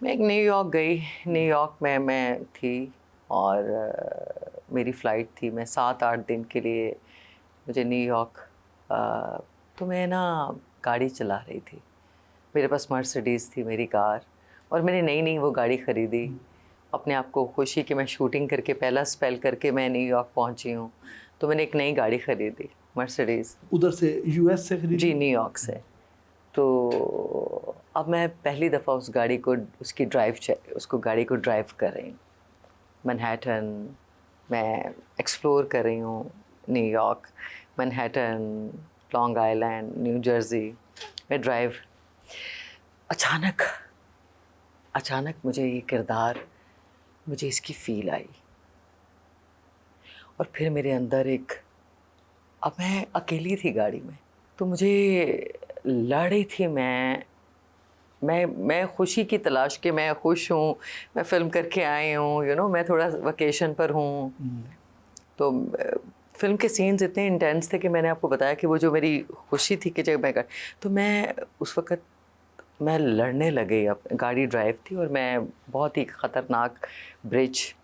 S1: मैं एक न्यूयॉर्क गई, न्यूयॉर्क में मैं थी और मेरी फ़्लाइट थी। मैं 7-8 दिन के लिए मुझे न्यूयॉर्क, तो मैं ना गाड़ी चला रही थी। मेरे पास मर्सिडीज़ थी मेरी कार, और मैंने नई वो गाड़ी ख़रीदी। अपने आप को खुशी कि मैं शूटिंग करके पहला स्पेल करके मैं न्यूयॉर्क पहुंची हूँ, तो मैंने एक नई गाड़ी ख़रीदी मर्सिडीज़।
S2: उधर से यूएस से खरीदी?
S1: जी, न्यूयॉर्क से। तो अब मैं पहली दफ़ा उस गाड़ी को गाड़ी को ड्राइव कर रही हूँ मैनहट्टन। मैं एक्सप्लोर कर रही हूँ New York, Manhattan, long island, new Jersey. मैं ड्राइव, अचानक मुझे ये किरदार, मुझे इसकी फ़ील आई, और फिर मेरे अंदर अब मैं अकेली थी गाड़ी में, तो मुझे लड़ रही थी मैं खुशी की तलाश के, मैं खुश हूँ, मैं फ़िल्म करके आई हूँ, मैं थोड़ा वकेशन पर हूँ। तो फिल्म के सीन्स इतने इंटेंस थे कि मैंने आपको बताया कि वो जो मेरी खुशी थी कि जब तो मैं उस वक़्त मैं लड़ने लगी। अब गाड़ी ड्राइव थी और मैं बहुत ही ख़तरनाक ब्रिज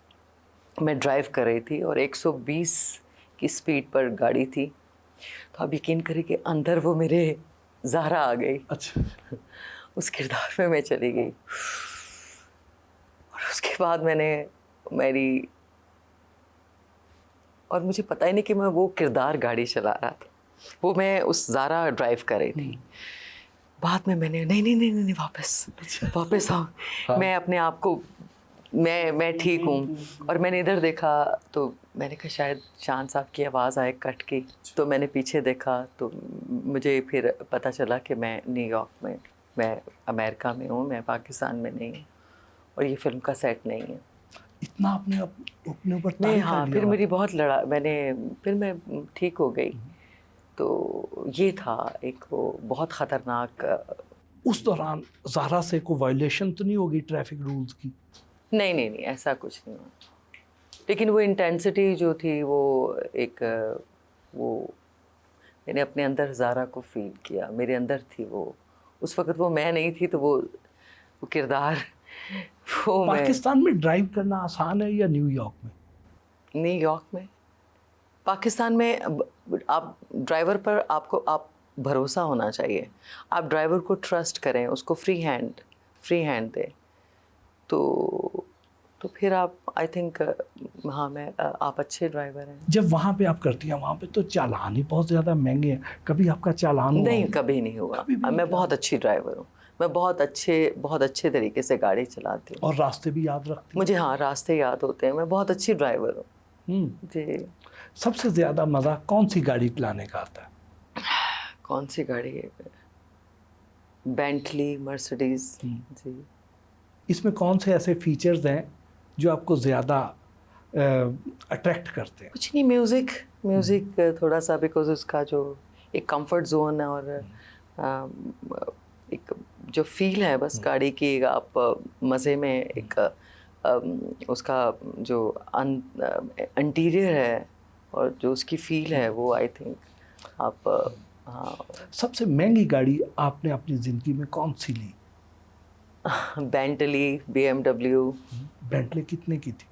S1: में ड्राइव कर रही थी, और 120 की स्पीड पर गाड़ी थी। तो आप यकीन करिए कि अंदर वो मेरे ज़हरा आ गई।
S2: अच्छा।
S1: उस किरदार में मैं चली गई, और उसके बाद और मुझे पता ही नहीं कि मैं वो किरदार गाड़ी चला रहा था, वो मैं उस ज़ारा ड्राइव कर रही थी। बाद में मैंने नहीं वापस आओ।
S2: हाँ।
S1: मैं अपने आप को मैं ठीक हूँ, और मैंने इधर देखा तो मैंने कहा शायद शान साहब की आवाज़ आए कट की, तो मैंने पीछे देखा तो मुझे फिर पता चला कि मैं न्यूयॉर्क में, मैं अमेरिका में हूँ, मैं पाकिस्तान में नहीं हूँ, और ये फिल्म का सेट नहीं है।
S2: इतना अपने ऊपर
S1: नहीं, हाँ, फिर मेरी बहुत फिर मैं ठीक हो गई। तो ये था एक वो बहुत ख़तरनाक।
S2: उस दौरान ज़ारा से कोई वायलेशन तो नहीं होगी ट्रैफिक रूल्स की?
S1: नहीं, ऐसा कुछ नहीं हुआ। लेकिन वो इंटेंसिटी जो थी वो एक वो मैंने अपने अंदर ज़ारा को फील किया, मेरे अंदर थी वो। उस वक़्त वो मैं नहीं थी, तो वो किरदार वो मैं।
S2: पाकिस्तान में ड्राइव करना आसान है या न्यूयॉर्क में?
S1: न्यूयॉर्क में। पाकिस्तान में आप ड्राइवर पर आप भरोसा होना चाहिए, आप ड्राइवर को ट्रस्ट करें, उसको फ्री हैंड दें, तो फिर आप आई थिंक हाँ मैं आप अच्छे ड्राइवर हैं।
S2: जब वहाँ पे आप करती हैं, वहाँ पे तो चालान ही बहुत ज़्यादा महंगे हैं, कभी आपका चालान हुआ?
S1: नहीं, कभी नहीं हुआ। मैं बहुत अच्छी ड्राइवर हूँ, मैं बहुत अच्छे तरीके से गाड़ी चलाती हूँ।
S2: और रास्ते भी याद रखती हैं?
S1: मुझे हाँ रास्ते याद होते हैं, मैं बहुत अच्छी ड्राइवर हूँ जी।
S2: सबसे ज़्यादा मज़ा कौन सी गाड़ी चलाने का आता है?
S1: कौन सी गाड़ी है? बेंटली, मर्सिडीज जी।
S2: इसमें कौन से ऐसे फीचर्स हैं जो आपको ज़्यादा अट्रैक्ट करते हैं?
S1: कुछ नहीं, म्यूज़िक थोड़ा सा, बिकॉज उसका जो एक कंफर्ट जोन है और एक जो फील है बस गाड़ी की, आप मज़े में एक उसका जो इंटीरियर है और जो उसकी फील है वो आई थिंक आप हाँ।
S2: सबसे महंगी गाड़ी आपने अपनी ज़िंदगी में कौन सी ली?
S1: Bentley, BMW।
S2: बेंटली कितने की थी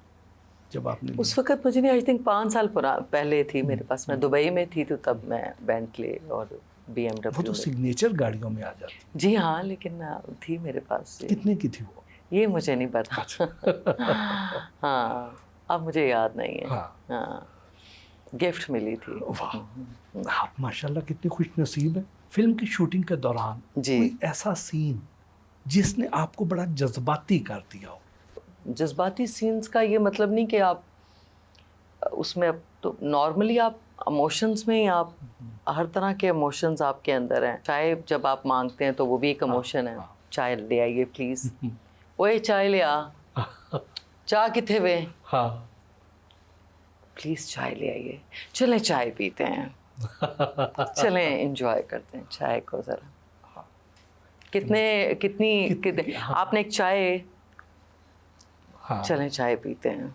S2: जब आपने
S1: उस वक्त मुझे नहीं, आई थिंक 5 साल पहले थी मेरे पास, मैं दुबई में थी, तो तब मैं बेंटली और BMW।
S2: वो तो सिग्नेचर गाड़ियों में आ जाती।
S1: जी हाँ, लेकिन थी मेरे पास।
S2: कितने की थी वो?
S1: ये मुझे नहीं पता। हाँ, अब मुझे याद नहीं है। हाँ, गिफ्ट मिली थी।
S2: वाह, आप माशाल्लाह कितनी खुश नसीब है। फिल्म की शूटिंग के दौरान
S1: जी
S2: कोई ऐसा सीन जिसने आपको बड़ा जज्बाती कर दिया हो?
S1: जज्बाती सीन्स का ये मतलब नहीं कि आप उसमें, अब तो नॉर्मली आप इमोशंस में ही आप हर तरह के इमोशंस आपके अंदर हैं। चाय जब आप मांगते हैं तो वो भी एक इमोशन है। चाय ले आइए प्लीज़, ओए चाय ले आ, चाय किथे वे,
S2: हाँ,
S1: प्लीज़ चाय ले आइए, चलें चाय पीते हैं, चलें एंजॉय करते हैं चाय को ज़रा। कितनी आपने एक चाय, चलें चाय पीते हैं,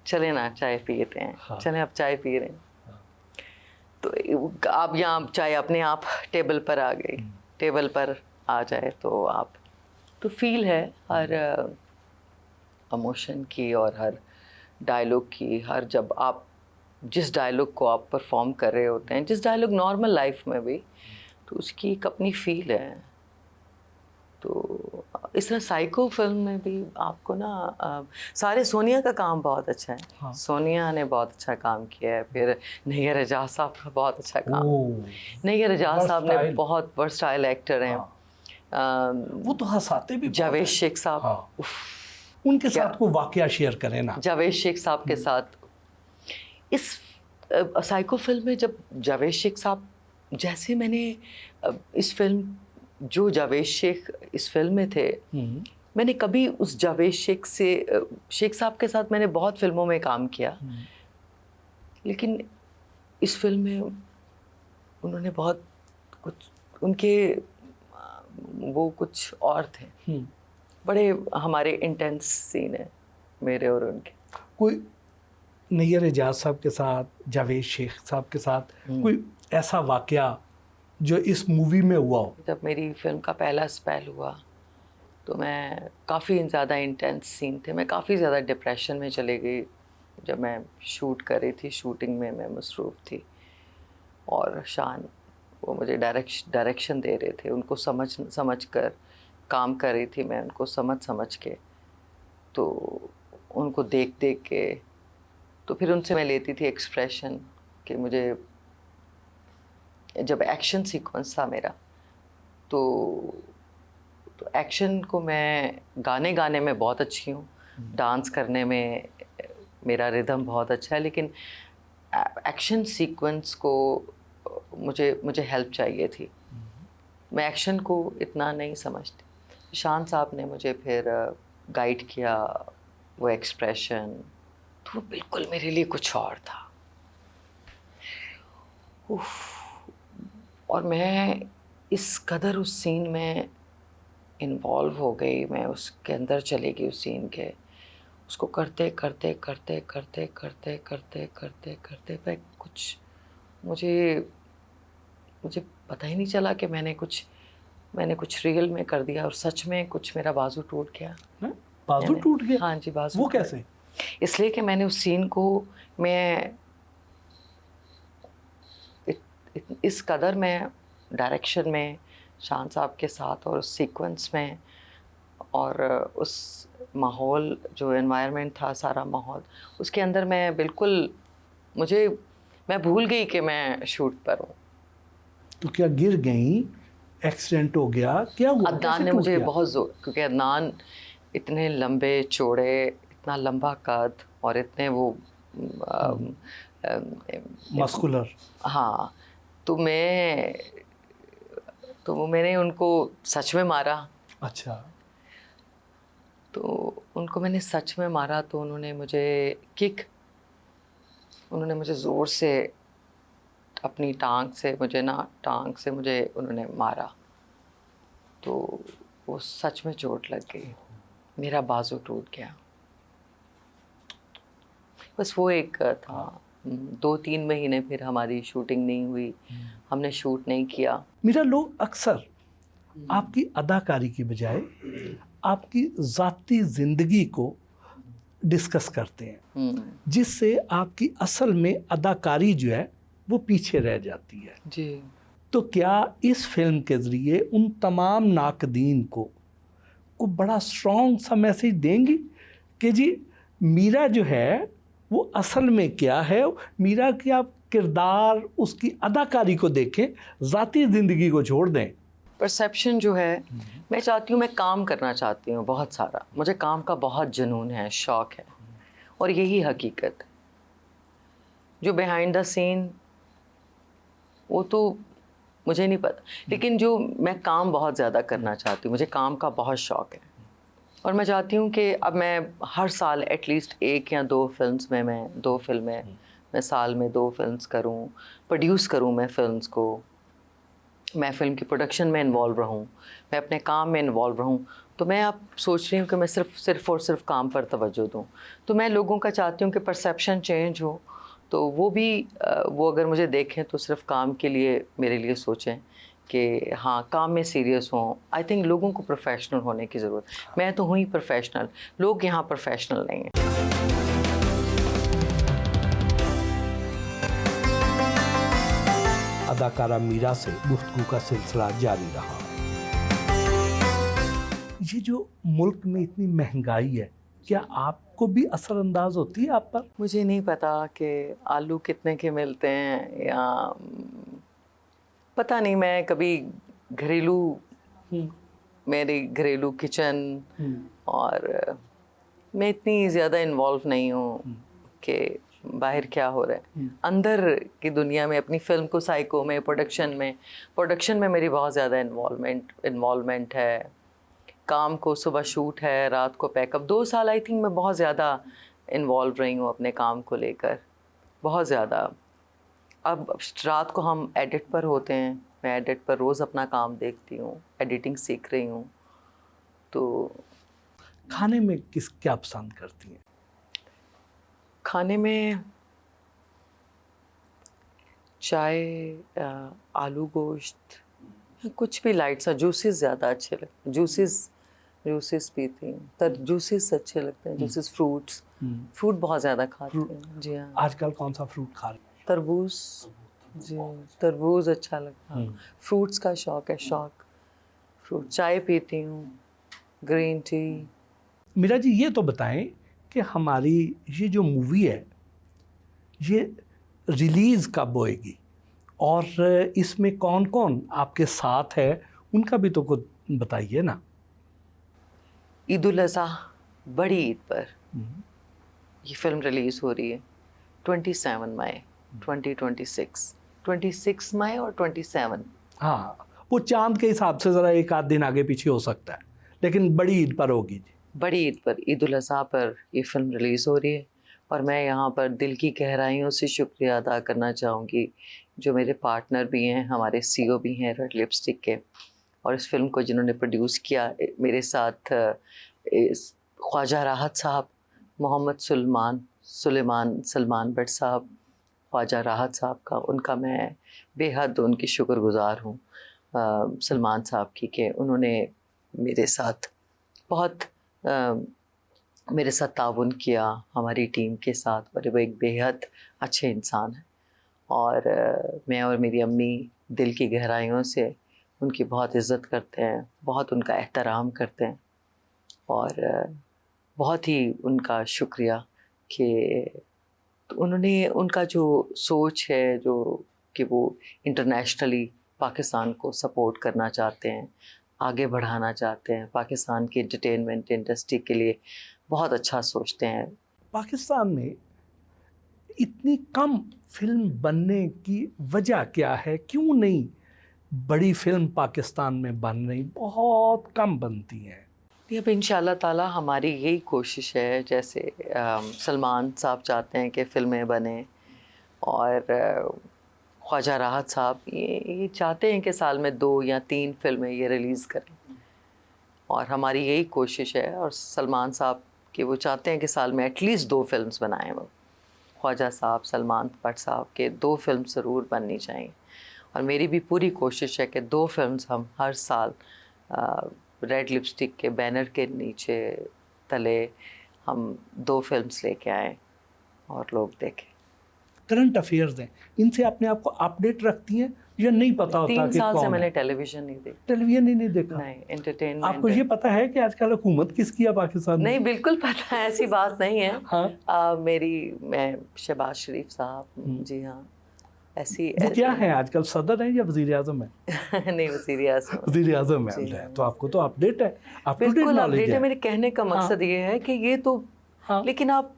S1: चलें ना चाय पीते हैं, चलें अब चाय पी रहे हैं, तो आप यहाँ चाय अपने आप टेबल पर आ गई, टेबल पर आ जाए तो आप, तो फील है हर इमोशन की और हर डायलॉग की, हर जब आप जिस डायलॉग को आप परफॉर्म कर रहे होते हैं, जिस डायलॉग नॉर्मल लाइफ में भी, तो उसकी एक अपनी फील है। तो इस तरह साइको फिल्म में भी आपको ना सारे, सोनिया का काम बहुत अच्छा है। हाँ। सोनिया ने बहुत अच्छा काम किया है। फिर नैयर एजाज साहब का बहुत अच्छा काम, नैयर एजाज साहब ने बहुत वर्सटाइल एक्टर हैं।
S2: वो तो हंसाते भी।
S1: जावेद शेख साहब,
S2: हाँ। उनके साथ को वाकया शेयर करें ना। जावेद
S1: शेख साहब के साथ इस साइको फिल्म में, जब जावेद शेख साहब, जैसे मैंने इस फिल्म, जो जावेद शेख इस फिल्म में थे, मैंने कभी उस जावेद शेख साहब के साथ मैंने बहुत फिल्मों में काम किया, लेकिन इस फिल्म में उन्होंने बहुत कुछ, उनके वो कुछ और थे, बड़े हमारे इंटेंस सीन है मेरे और उनके।
S2: कोई नैयर एजाज साहब के साथ, जावेद शेख साहब के साथ कोई ऐसा वाकया जो इस मूवी में हुआ हो?
S1: जब मेरी फिल्म का पहला स्पेल हुआ तो मैं काफ़ी ज़्यादा इंटेंस सीन थे, मैं काफ़ी ज़्यादा डिप्रेशन में चले गई जब मैं शूट कर रही थी। शूटिंग में मैं मसरूफ़ थी और शान वो मुझे डायरेक्शन दे रहे थे, उनको समझ कर काम कर रही थी मैं, उनको समझ के, तो उनको देख के, तो फिर उनसे मैं लेती थी एक्सप्रेशन कि मुझे, जब एक्शन सीक्वेंस था मेरा, तो एक्शन को मैं गाने में बहुत अच्छी हूँ, डांस करने में मेरा रिदम बहुत अच्छा है, लेकिन एक्शन सीक्वेंस को मुझे हेल्प चाहिए थी, मैं एक्शन को इतना नहीं समझती। शान साहब ने मुझे फिर गाइड किया, वो एक्सप्रेशन, तो वो बिल्कुल मेरे लिए कुछ और था। और मैं इस कदर उस सीन में इन्वॉल्व हो गई, मैं उसके अंदर चली गई उस सीन के, उसको करते करते करते करते करते करते करते करते मैं कुछ मुझे पता ही नहीं चला कि मैंने कुछ रियल में कर दिया और सच में कुछ मेरा बाजू टूट गया।
S2: बाजू टूट गया?
S1: हाँ जी, बाजू।
S2: वो कैसे?
S1: इसलिए कि मैंने उस सीन को मैं इस कदर मैं डायरेक्शन में शान साहब के साथ और उस सीक्वेंस में और उस माहौल जो एनवायरनमेंट था, सारा माहौल उसके अंदर मैं बिल्कुल मैं भूल गई कि मैं शूट पर हूँ।
S2: तो क्या गिर गई, एक्सीडेंट हो गया, क्या हुआ?
S1: अदनान ने मुझे बहुत जोर, क्योंकि अदनान इतने लंबे चौड़े, इतना लंबा कद और इतने वो
S2: मस्कुलर।
S1: हाँ, तो मैंने उनको सच में मारा।
S2: अच्छा।
S1: तो उनको मैंने सच में मारा तो उन्होंने मुझे ज़ोर से अपनी टांग से मुझे उन्होंने मारा, तो वो सच में चोट लग गई, मेरा बाजू टूट गया। बस वो एक था। 2-3 महीने फिर हमारी शूटिंग नहीं हुई, हमने शूट नहीं किया।
S2: मेरा लोग अक्सर आपकी अदाकारी की बजाय आपकी ज़ाती ज़िंदगी को डिस्कस करते हैं, जिससे आपकी असल में अदाकारी जो है वो पीछे रह जाती है
S1: जी।
S2: तो क्या इस फिल्म के ज़रिए उन तमाम नाकदीन को बड़ा स्ट्रॉन्ग सा मैसेज देंगी कि जी मीरा जो है वो असल में क्या है? मीरा की आप किरदार, उसकी अदाकारी को देखें, ज़ाती ज़िंदगी को छोड़ दें।
S1: परसेप्शन जो है, मैं चाहती हूँ, मैं काम करना चाहती हूँ बहुत सारा, मुझे काम का बहुत जुनून है, शौक़ है, और यही हकीकत है। जो बिहाइंड द सीन वो तो मुझे नहीं पता, लेकिन जो मैं काम बहुत ज़्यादा करना चाहती हूँ, मुझे काम का बहुत शौक़ है और मैं चाहती हूँ कि अब मैं हर साल एटलीस्ट 1 या 2 फिल्म्स में मैं साल में 2 फिल्म्स करूँ, प्रोड्यूस करूँ मैं फिल्म्स को, मैं फ़िल्म की प्रोडक्शन में इन्वॉल्व रहूँ, मैं अपने काम में इन्वॉल्व रहूँ। तो मैं अब सोच रही हूँ कि मैं सिर्फ काम पर तवज्जो दूँ। तो मैं लोगों का चाहती हूँ कि परसेप्शन चेंज हो, तो वो अगर मुझे देखें तो सिर्फ काम के लिए मेरे लिए सोचें कि हाँ, काम में सीरियस हों। आई थिंक लोगों को प्रोफेशनल होने की ज़रूरत, मैं तो हूँ ही प्रोफेशनल, लोग यहाँ प्रोफेशनल नहीं हैं।
S2: अदाकारा मीरा से गुफ्तगू का सिलसिला जारी रहा। ये जो मुल्क में इतनी महंगाई है, क्या आपको भी असरअंदाज होती है आप पर?
S1: मुझे नहीं पता कि आलू कितने के मिलते हैं या पता नहीं, मैं कभी मेरी घरेलू किचन और मैं इतनी ज़्यादा इन्वॉल्व नहीं हूँ कि बाहर क्या हो रहा है। अंदर की दुनिया में, अपनी फिल्म को साइको में, प्रोडक्शन में मेरी बहुत ज़्यादा इन्वॉल्वमेंट है। काम को, सुबह शूट है, रात को पैकअप। 2 साल आई थिंक मैं बहुत ज़्यादा इन्वॉल्व रही हूँ अपने काम को लेकर, बहुत ज़्यादा। अब रात को हम एडिट पर होते हैं, मैं एडिट पर रोज़ अपना काम देखती हूँ, एडिटिंग सीख रही हूँ। तो
S2: खाने में क्या पसंद करती हैं?
S1: खाने में चाय, आलू गोश्त, कुछ भी लाइट सा। जूसेस ज़्यादा अच्छे लगते हैं, जूसेस पीती हूँ, जूसेस अच्छे लगते हैं, जूसेस, फ्रूट बहुत ज़्यादा खाती हूँ। जी हाँ।
S2: आजकल कौन सा फ्रूट खा रही हैं?
S1: तरबूज। जी, तरबूज अच्छा लगता है। फ्रूट्स का शौक़ है, फ्रूट। चाय पीती हूँ, ग्रीन टी।
S2: मीरा जी, ये तो बताएं कि हमारी ये जो मूवी है ये रिलीज़ कब होएगी और इसमें कौन कौन आपके साथ है, उनका भी तो कुछ बताइए ना।
S1: ईद उल अज़हा, बड़ी ईद पर ये फिल्म रिलीज़ हो रही है 27 मई 2026, 26 मई और 27।
S2: हाँ, वो चांद के हिसाब से ज़रा 1 आध दिन आगे पीछे हो सकता है, लेकिन बड़ी ईद पर होगी।
S1: बड़ी ईद पर, ईद उल अज़हा पर ये फिल्म रिलीज़ हो रही है और मैं यहाँ पर दिल की गहराइयों से शुक्रिया अदा करना चाहूँगी जो मेरे पार्टनर भी हैं, हमारे CEO भी हैं रेड लिपस्टिक के, और इस फिल्म को जिन्होंने प्रोड्यूस किया मेरे साथ, ख्वाजा राहत साहब, मोहम्मद सलमान भट्ट साहब, ख्वाजा राहत साहब का, उनका मैं बेहद उनकी शुक्रगुज़ार हूँ, सलमान साहब की, कि उन्होंने मेरे साथ बहुत मेरे साथ ताउन किया हमारी टीम के साथ। और वो एक बेहद अच्छे इंसान हैं, और मैं और मेरी अम्मी दिल की गहराइयों से उनकी बहुत इज़्ज़त करते हैं, बहुत उनका एहतराम करते हैं, और बहुत ही उनका शुक्रिया कि उन्होंने, उनका जो सोच है, जो कि वो इंटरनेशनली पाकिस्तान को सपोर्ट करना चाहते हैं, आगे बढ़ाना चाहते हैं, पाकिस्तान की एंटरटेनमेंट इंडस्ट्री के लिए बहुत अच्छा सोचते हैं।
S2: पाकिस्तान में इतनी कम फिल्म बनने की वजह क्या है? क्यों नहीं बड़ी फिल्म पाकिस्तान में बन रही? बहुत कम बनती हैं।
S1: अब इंशाल्लाह ताला हमारी यही कोशिश है, जैसे सलमान साहब चाहते हैं कि फ़िल्में बने, और ख्वाजा राहत साहब ये चाहते हैं कि साल में 2 या 3 फिल्में ये रिलीज़ करें, और हमारी यही कोशिश है। और सलमान साहब कि वो चाहते हैं कि साल में एटलीस्ट 2 फिल्म्स बनाएं वो। ख्वाजा साहब, सलमान भट्ट साहब के 2 फिल्म ज़रूर बननी चाहिए, और मेरी भी पूरी कोशिश है कि 2 फिल्म्स हम हर साल रेड लिपस्टिक के बैनर के नीचे तले हम 2 फिल्म्स लेके आएँ और लोग देखें।
S2: करंट अफेयर्स हैं, इनसे अपने आप को अपडेट रखती हैं या नहीं पता होता
S1: 3
S2: कि
S1: साल
S2: कौन
S1: से मैंने
S2: है?
S1: टेलीविज़न नहीं देखा।
S2: टेलीविजन ही नहीं देखा?
S1: नहीं, एंटरटेनमेंट।
S2: आपको ये पता है कि आजकल हुकूमत किसकी है पाकिस्तान में?
S1: नहीं, बिल्कुल पता है, ऐसी बात नहीं है।
S2: हाँ।
S1: मैं शहबाज शरीफ साहब, जी हाँ, ऐसी
S2: वो क्या है आजकल, सदर है या वज़ीर आज़म है?
S1: नहीं, वज़ीर आज़म।
S2: वज़ीर आज़म है, तो आपको तो अपडेट है, अप टू डेट
S1: बिल्कुल
S2: नॉलेज
S1: अपडेट है।
S2: है।
S1: मेरे कहने का मकसद ये है कि ये तो, लेकिन आप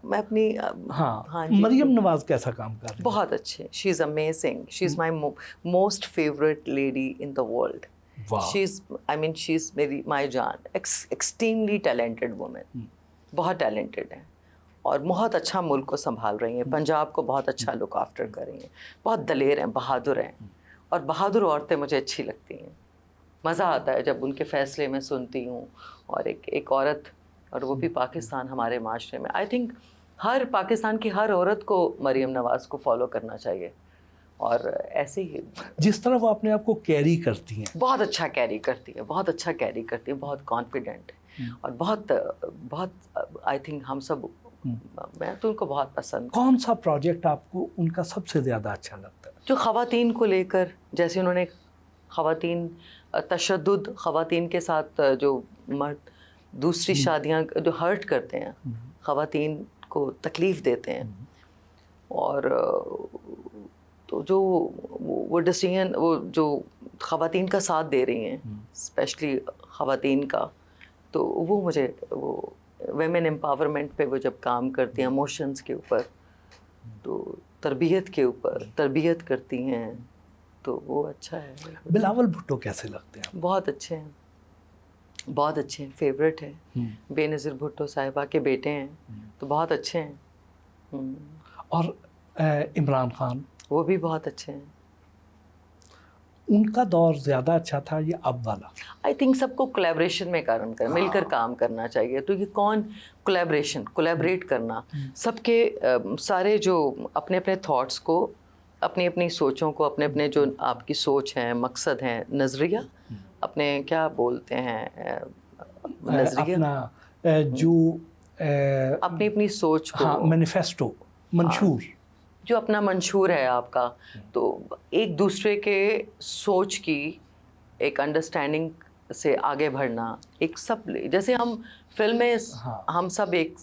S1: मैं अपनी
S2: हाँ, मरियम नवाज कैसा काम कर रही है?
S1: बहुत अच्छे, she is amazing, she is my most favourite lady in the world. She is मेरी माई जान, एक्सट्रीमली टैलेंटेड वुमेन, बहुत टैलेंटेड है, और बहुत अच्छा मुल्क को संभाल रही हैं, पंजाब को बहुत अच्छा लुक आफ्टर कर रही हैं, बहुत दलेर हैं, बहादुर हैं, और बहादुर औरतें मुझे अच्छी लगती हैं। मज़ा आता है जब उनके फ़ैसले मैं सुनती हूँ, और एक औरत, और वो भी पाकिस्तान हमारे माशरे में, आई थिंक हर पाकिस्तान की हर औरत को मरियम नवाज को फॉलो करना चाहिए, और ऐसे ही
S2: जिस तरह वो अपने आप को कैरी करती हैं,
S1: बहुत अच्छा कैरी करती है, बहुत अच्छा कैरी करती है, बहुत कॉन्फिडेंट है, और बहुत आई थिंक हम सब, मैं तो उनको बहुत पसंद।
S2: कौन सा प्रोजेक्ट आपको उनका सबसे ज़्यादा अच्छा लगता है?
S1: जो ख़वातीन को लेकर, जैसे उन्होंने ख़वातीन, तशद्दुद ख़वातीन के साथ, जो मर्द दूसरी शादियां जो हर्ट करते हैं, ख़वातीन को तकलीफ़ देते हैं, और तो जो वो डिसीजन, वो जो ख़वातीन का साथ दे रही हैं, स्पेशली ख़वातीन का, तो वो मुझे, वो वेमेन एम्पावरमेंट पे वो जब काम करती हैं, इमोशंस के ऊपर, तो तरबियत के ऊपर तरबियत करती हैं, तो वो अच्छा है।
S2: बिलावल भुट्टो कैसे लगते हैं?
S1: बहुत अच्छे हैं, बहुत अच्छे हैं, फेवरेट हैं। बेनज़ीर भुट्टो साहिबा के बेटे हैं, तो बहुत अच्छे हैं।
S2: और इमरान खान,
S1: वो भी बहुत अच्छे हैं।
S2: उनका दौर ज़्यादा अच्छा था या अब वाला?
S1: आई थिंक सबको कोलैबोरेशन में काम करना, मिलकर काम करना चाहिए। तो ये कौन कोलैबोरेट करना, सबके सारे जो अपने अपने थॉट्स को, अपनी अपनी सोचों को, अपने अपने जो आपकी सोच है, मकसद हैं, नज़रिया, अपने क्या बोलते हैं, नज़रिया,
S2: अपना जो
S1: अपनी अपनी सोच को,
S2: हाँ, मैनिफेस्टो, मंशूर,
S1: जो अपना मंशूर है आपका, तो एक दूसरे के सोच की एक अंडरस्टैंडिंग से आगे बढ़ना, एक सब, जैसे हम फिल्में, हम सब एक,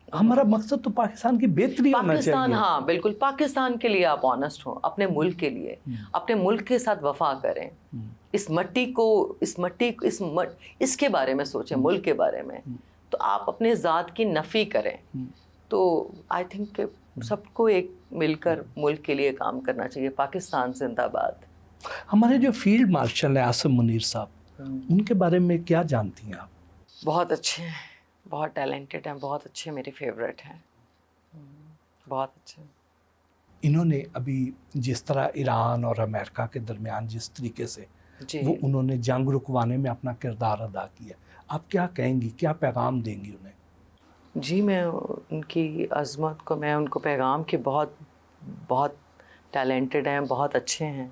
S2: हमारा मकसद तो पाकिस्तान की बेहतरी होना चाहिए।
S1: पाकिस्तान, हाँ बिल्कुल, पाकिस्तान के लिए आप ऑनेस्ट हो, अपने मुल्क के लिए, अपने मुल्क के साथ वफा करें, इस मट्टी को, इसके बारे में सोचें, मुल्क के बारे में, तो आप अपने ज़ात की नफ़ी करें। तो आई थिंक सबको एक मिलकर मुल्क के लिए काम करना चाहिए। पाकिस्तान जिंदाबाद।
S2: हमारे जो फील्ड मार्शल हैं आसिम मुनीर साहब, उनके बारे में क्या जानती हैं आप?
S1: बहुत अच्छे हैं, बहुत टैलेंटेड हैं, बहुत अच्छे, मेरे फेवरेट हैं, बहुत अच्छे।
S2: इन्होंने अभी जिस तरह ईरान और अमेरिका के दरमियान जिस तरीके से वो उन्होंने जंग रुकवाने में अपना किरदार अदा किया, आप क्या कहेंगी, क्या पैगाम देंगी उन्हें?
S1: जी, मैं उनकी अज़मत को, मैं उनको पैगाम कि बहुत बहुत टैलेंटेड हैं, बहुत अच्छे हैं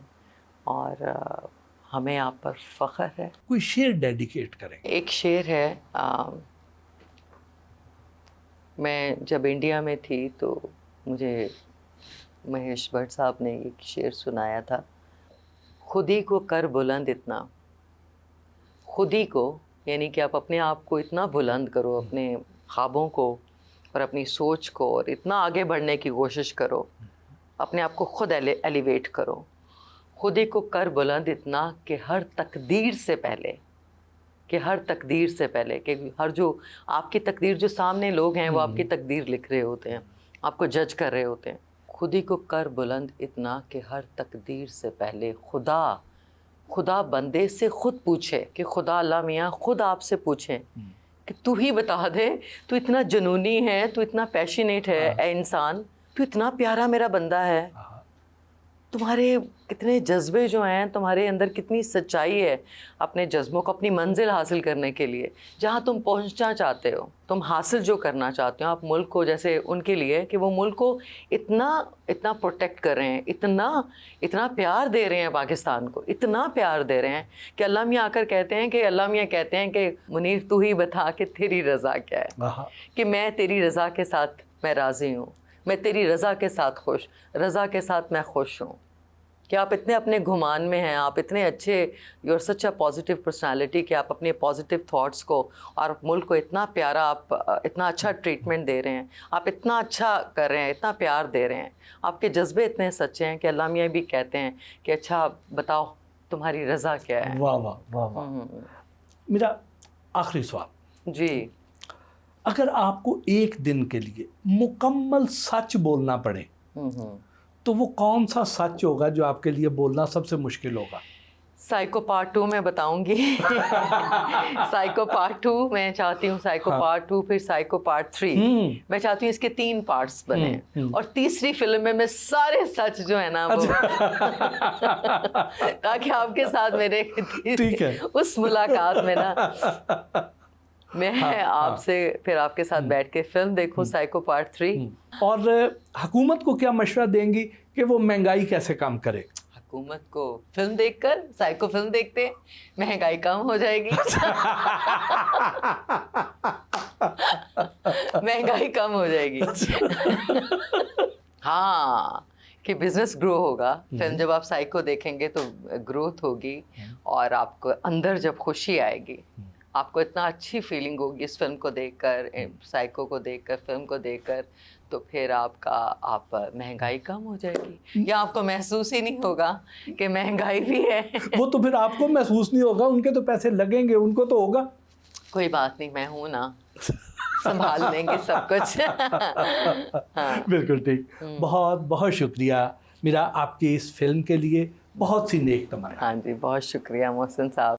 S1: और हमें आप पर फ़ख्र है।
S2: कोई शेर डेडिकेट करें?
S1: एक शेर है, मैं जब इंडिया में थी तो मुझे महेश भट्ट साहब ने एक शेर सुनाया था, खुद ही को कर बुलंद इतना, खुद ही को, यानी कि आप अपने आप को इतना बुलंद करो, अपने ख्वाबों को और अपनी सोच को, और इतना आगे बढ़ने की कोशिश करो, अपने आप को खुद एलिवेट करो, खुद ही को कर बुलंद इतना कि हर तकदीर से पहले, कि हर तकदीर से पहले, कि हर जो आपकी तकदीर, जो सामने लोग हैं वो आपकी तकदीर लिख रहे होते हैं, आपको जज कर रहे होते हैं, खुद ही को कर बुलंद इतना कि हर तकदीर से पहले खुदा बंदे से खुद पूछे, कि खुदा अल्लाह मियाँ खुद आपसे पूछें कि तू ही बता दे, तू इतना जुनूनी है, तू इतना पैशनेट है, ए इंसान, तू इतना प्यारा मेरा बंदा है, तुम्हारे कितने जज्बे जो हैं, तुम्हारे अंदर कितनी सच्चाई है अपने जज्बों को, अपनी मंजिल हासिल करने के लिए, जहाँ तुम पहुँचना चाहते हो, तुम हासिल जो करना चाहते हो, आप मुल्क को, जैसे उनके लिए कि वो मुल्क को इतना इतना प्रोटेक्ट कर रहे हैं, इतना प्यार दे रहे हैं पाकिस्तान को, इतना प्यार दे रहे हैं कि अल्लाह मियाँ आकर कहते हैं कि अल्लाह मियाँ कहते हैं कि मुनीर तू ही बता कि तेरी रज़ा क्या है, कि मैं तेरी रज़ा के साथ मैं राज़ी हूँ, मैं तेरी रज़ा के साथ खुश, रज़ा के साथ मैं खुश हूँ, कि आप इतने अपने घुमान में हैं, आप इतने अच्छे, you are such a positive personality, कि आप अपने पॉजिटिव थॉट्स को और मुल्क को इतना प्यारा, आप इतना अच्छा ट्रीटमेंट दे रहे हैं, आप इतना अच्छा कर रहे हैं, इतना प्यार दे रहे हैं, आपके जज्बे इतने सच्चे हैं कि अल्लाह मियाँ भी कहते हैं कि अच्छा बताओ तुम्हारी रज़ा क्या है।
S2: वाह वाह वाह वाह। मेरा आखिरी सवाल
S1: जी,
S2: अगर आपको एक दिन के लिए मुकम्मल सच बोलना पड़े तो वो कौन सा सच होगा जो आपके लिए बोलना सबसे मुश्किल होगा?
S1: साइको पार्ट 2 मैं बताऊंगी। साइको पार्ट 2 मैं चाहती हूँ, साइको पार्ट 2, फिर साइको पार्ट 3, मैं चाहती हूँ इसके 3 पार्ट्स बने, और तीसरी फिल्म में मैं सारे सच जो है ना वो ताकि आपके साथ मेरे
S2: ठीक है,
S1: उस मुलाकात में ना मैं आपसे फिर आपके साथ बैठ के फिल्म देखूं, साइको पार्ट 3।
S2: और हुकूमत को क्या मशवरा देंगी कि वो महंगाई कैसे कम करे?
S1: हुकूमत को फिल्म देखकर, साइको फिल्म देखते महंगाई कम हो जाएगी। महंगाई कम हो जाएगी। हाँ, कि बिजनेस ग्रो होगा। फिल्म जब आप साइको देखेंगे तो ग्रोथ होगी, और आपको अंदर जब खुशी आएगी, आपको इतना अच्छी फीलिंग होगी इस फिल्म को देखकर, साइको को देखकर, फिल्म को देखकर, तो फिर आप महंगाई कम हो जाएगी, या आपको महसूस ही नहीं होगा कि महंगाई भी है।
S2: वो तो फिर आपको महसूस नहीं होगा, उनके तो पैसे लगेंगे, उनको तो होगा।
S1: कोई बात नहीं, मैं हूँ ना, संभाल लेंगे सब कुछ। हाँ।
S2: बिल्कुल ठीक। बहुत बहुत शुक्रिया मेरा आपकी इस फिल्म के लिए, बहुत सी नेक तमन्नाएं।
S1: हाँ जी, बहुत शुक्रिया मोहसिन साहब।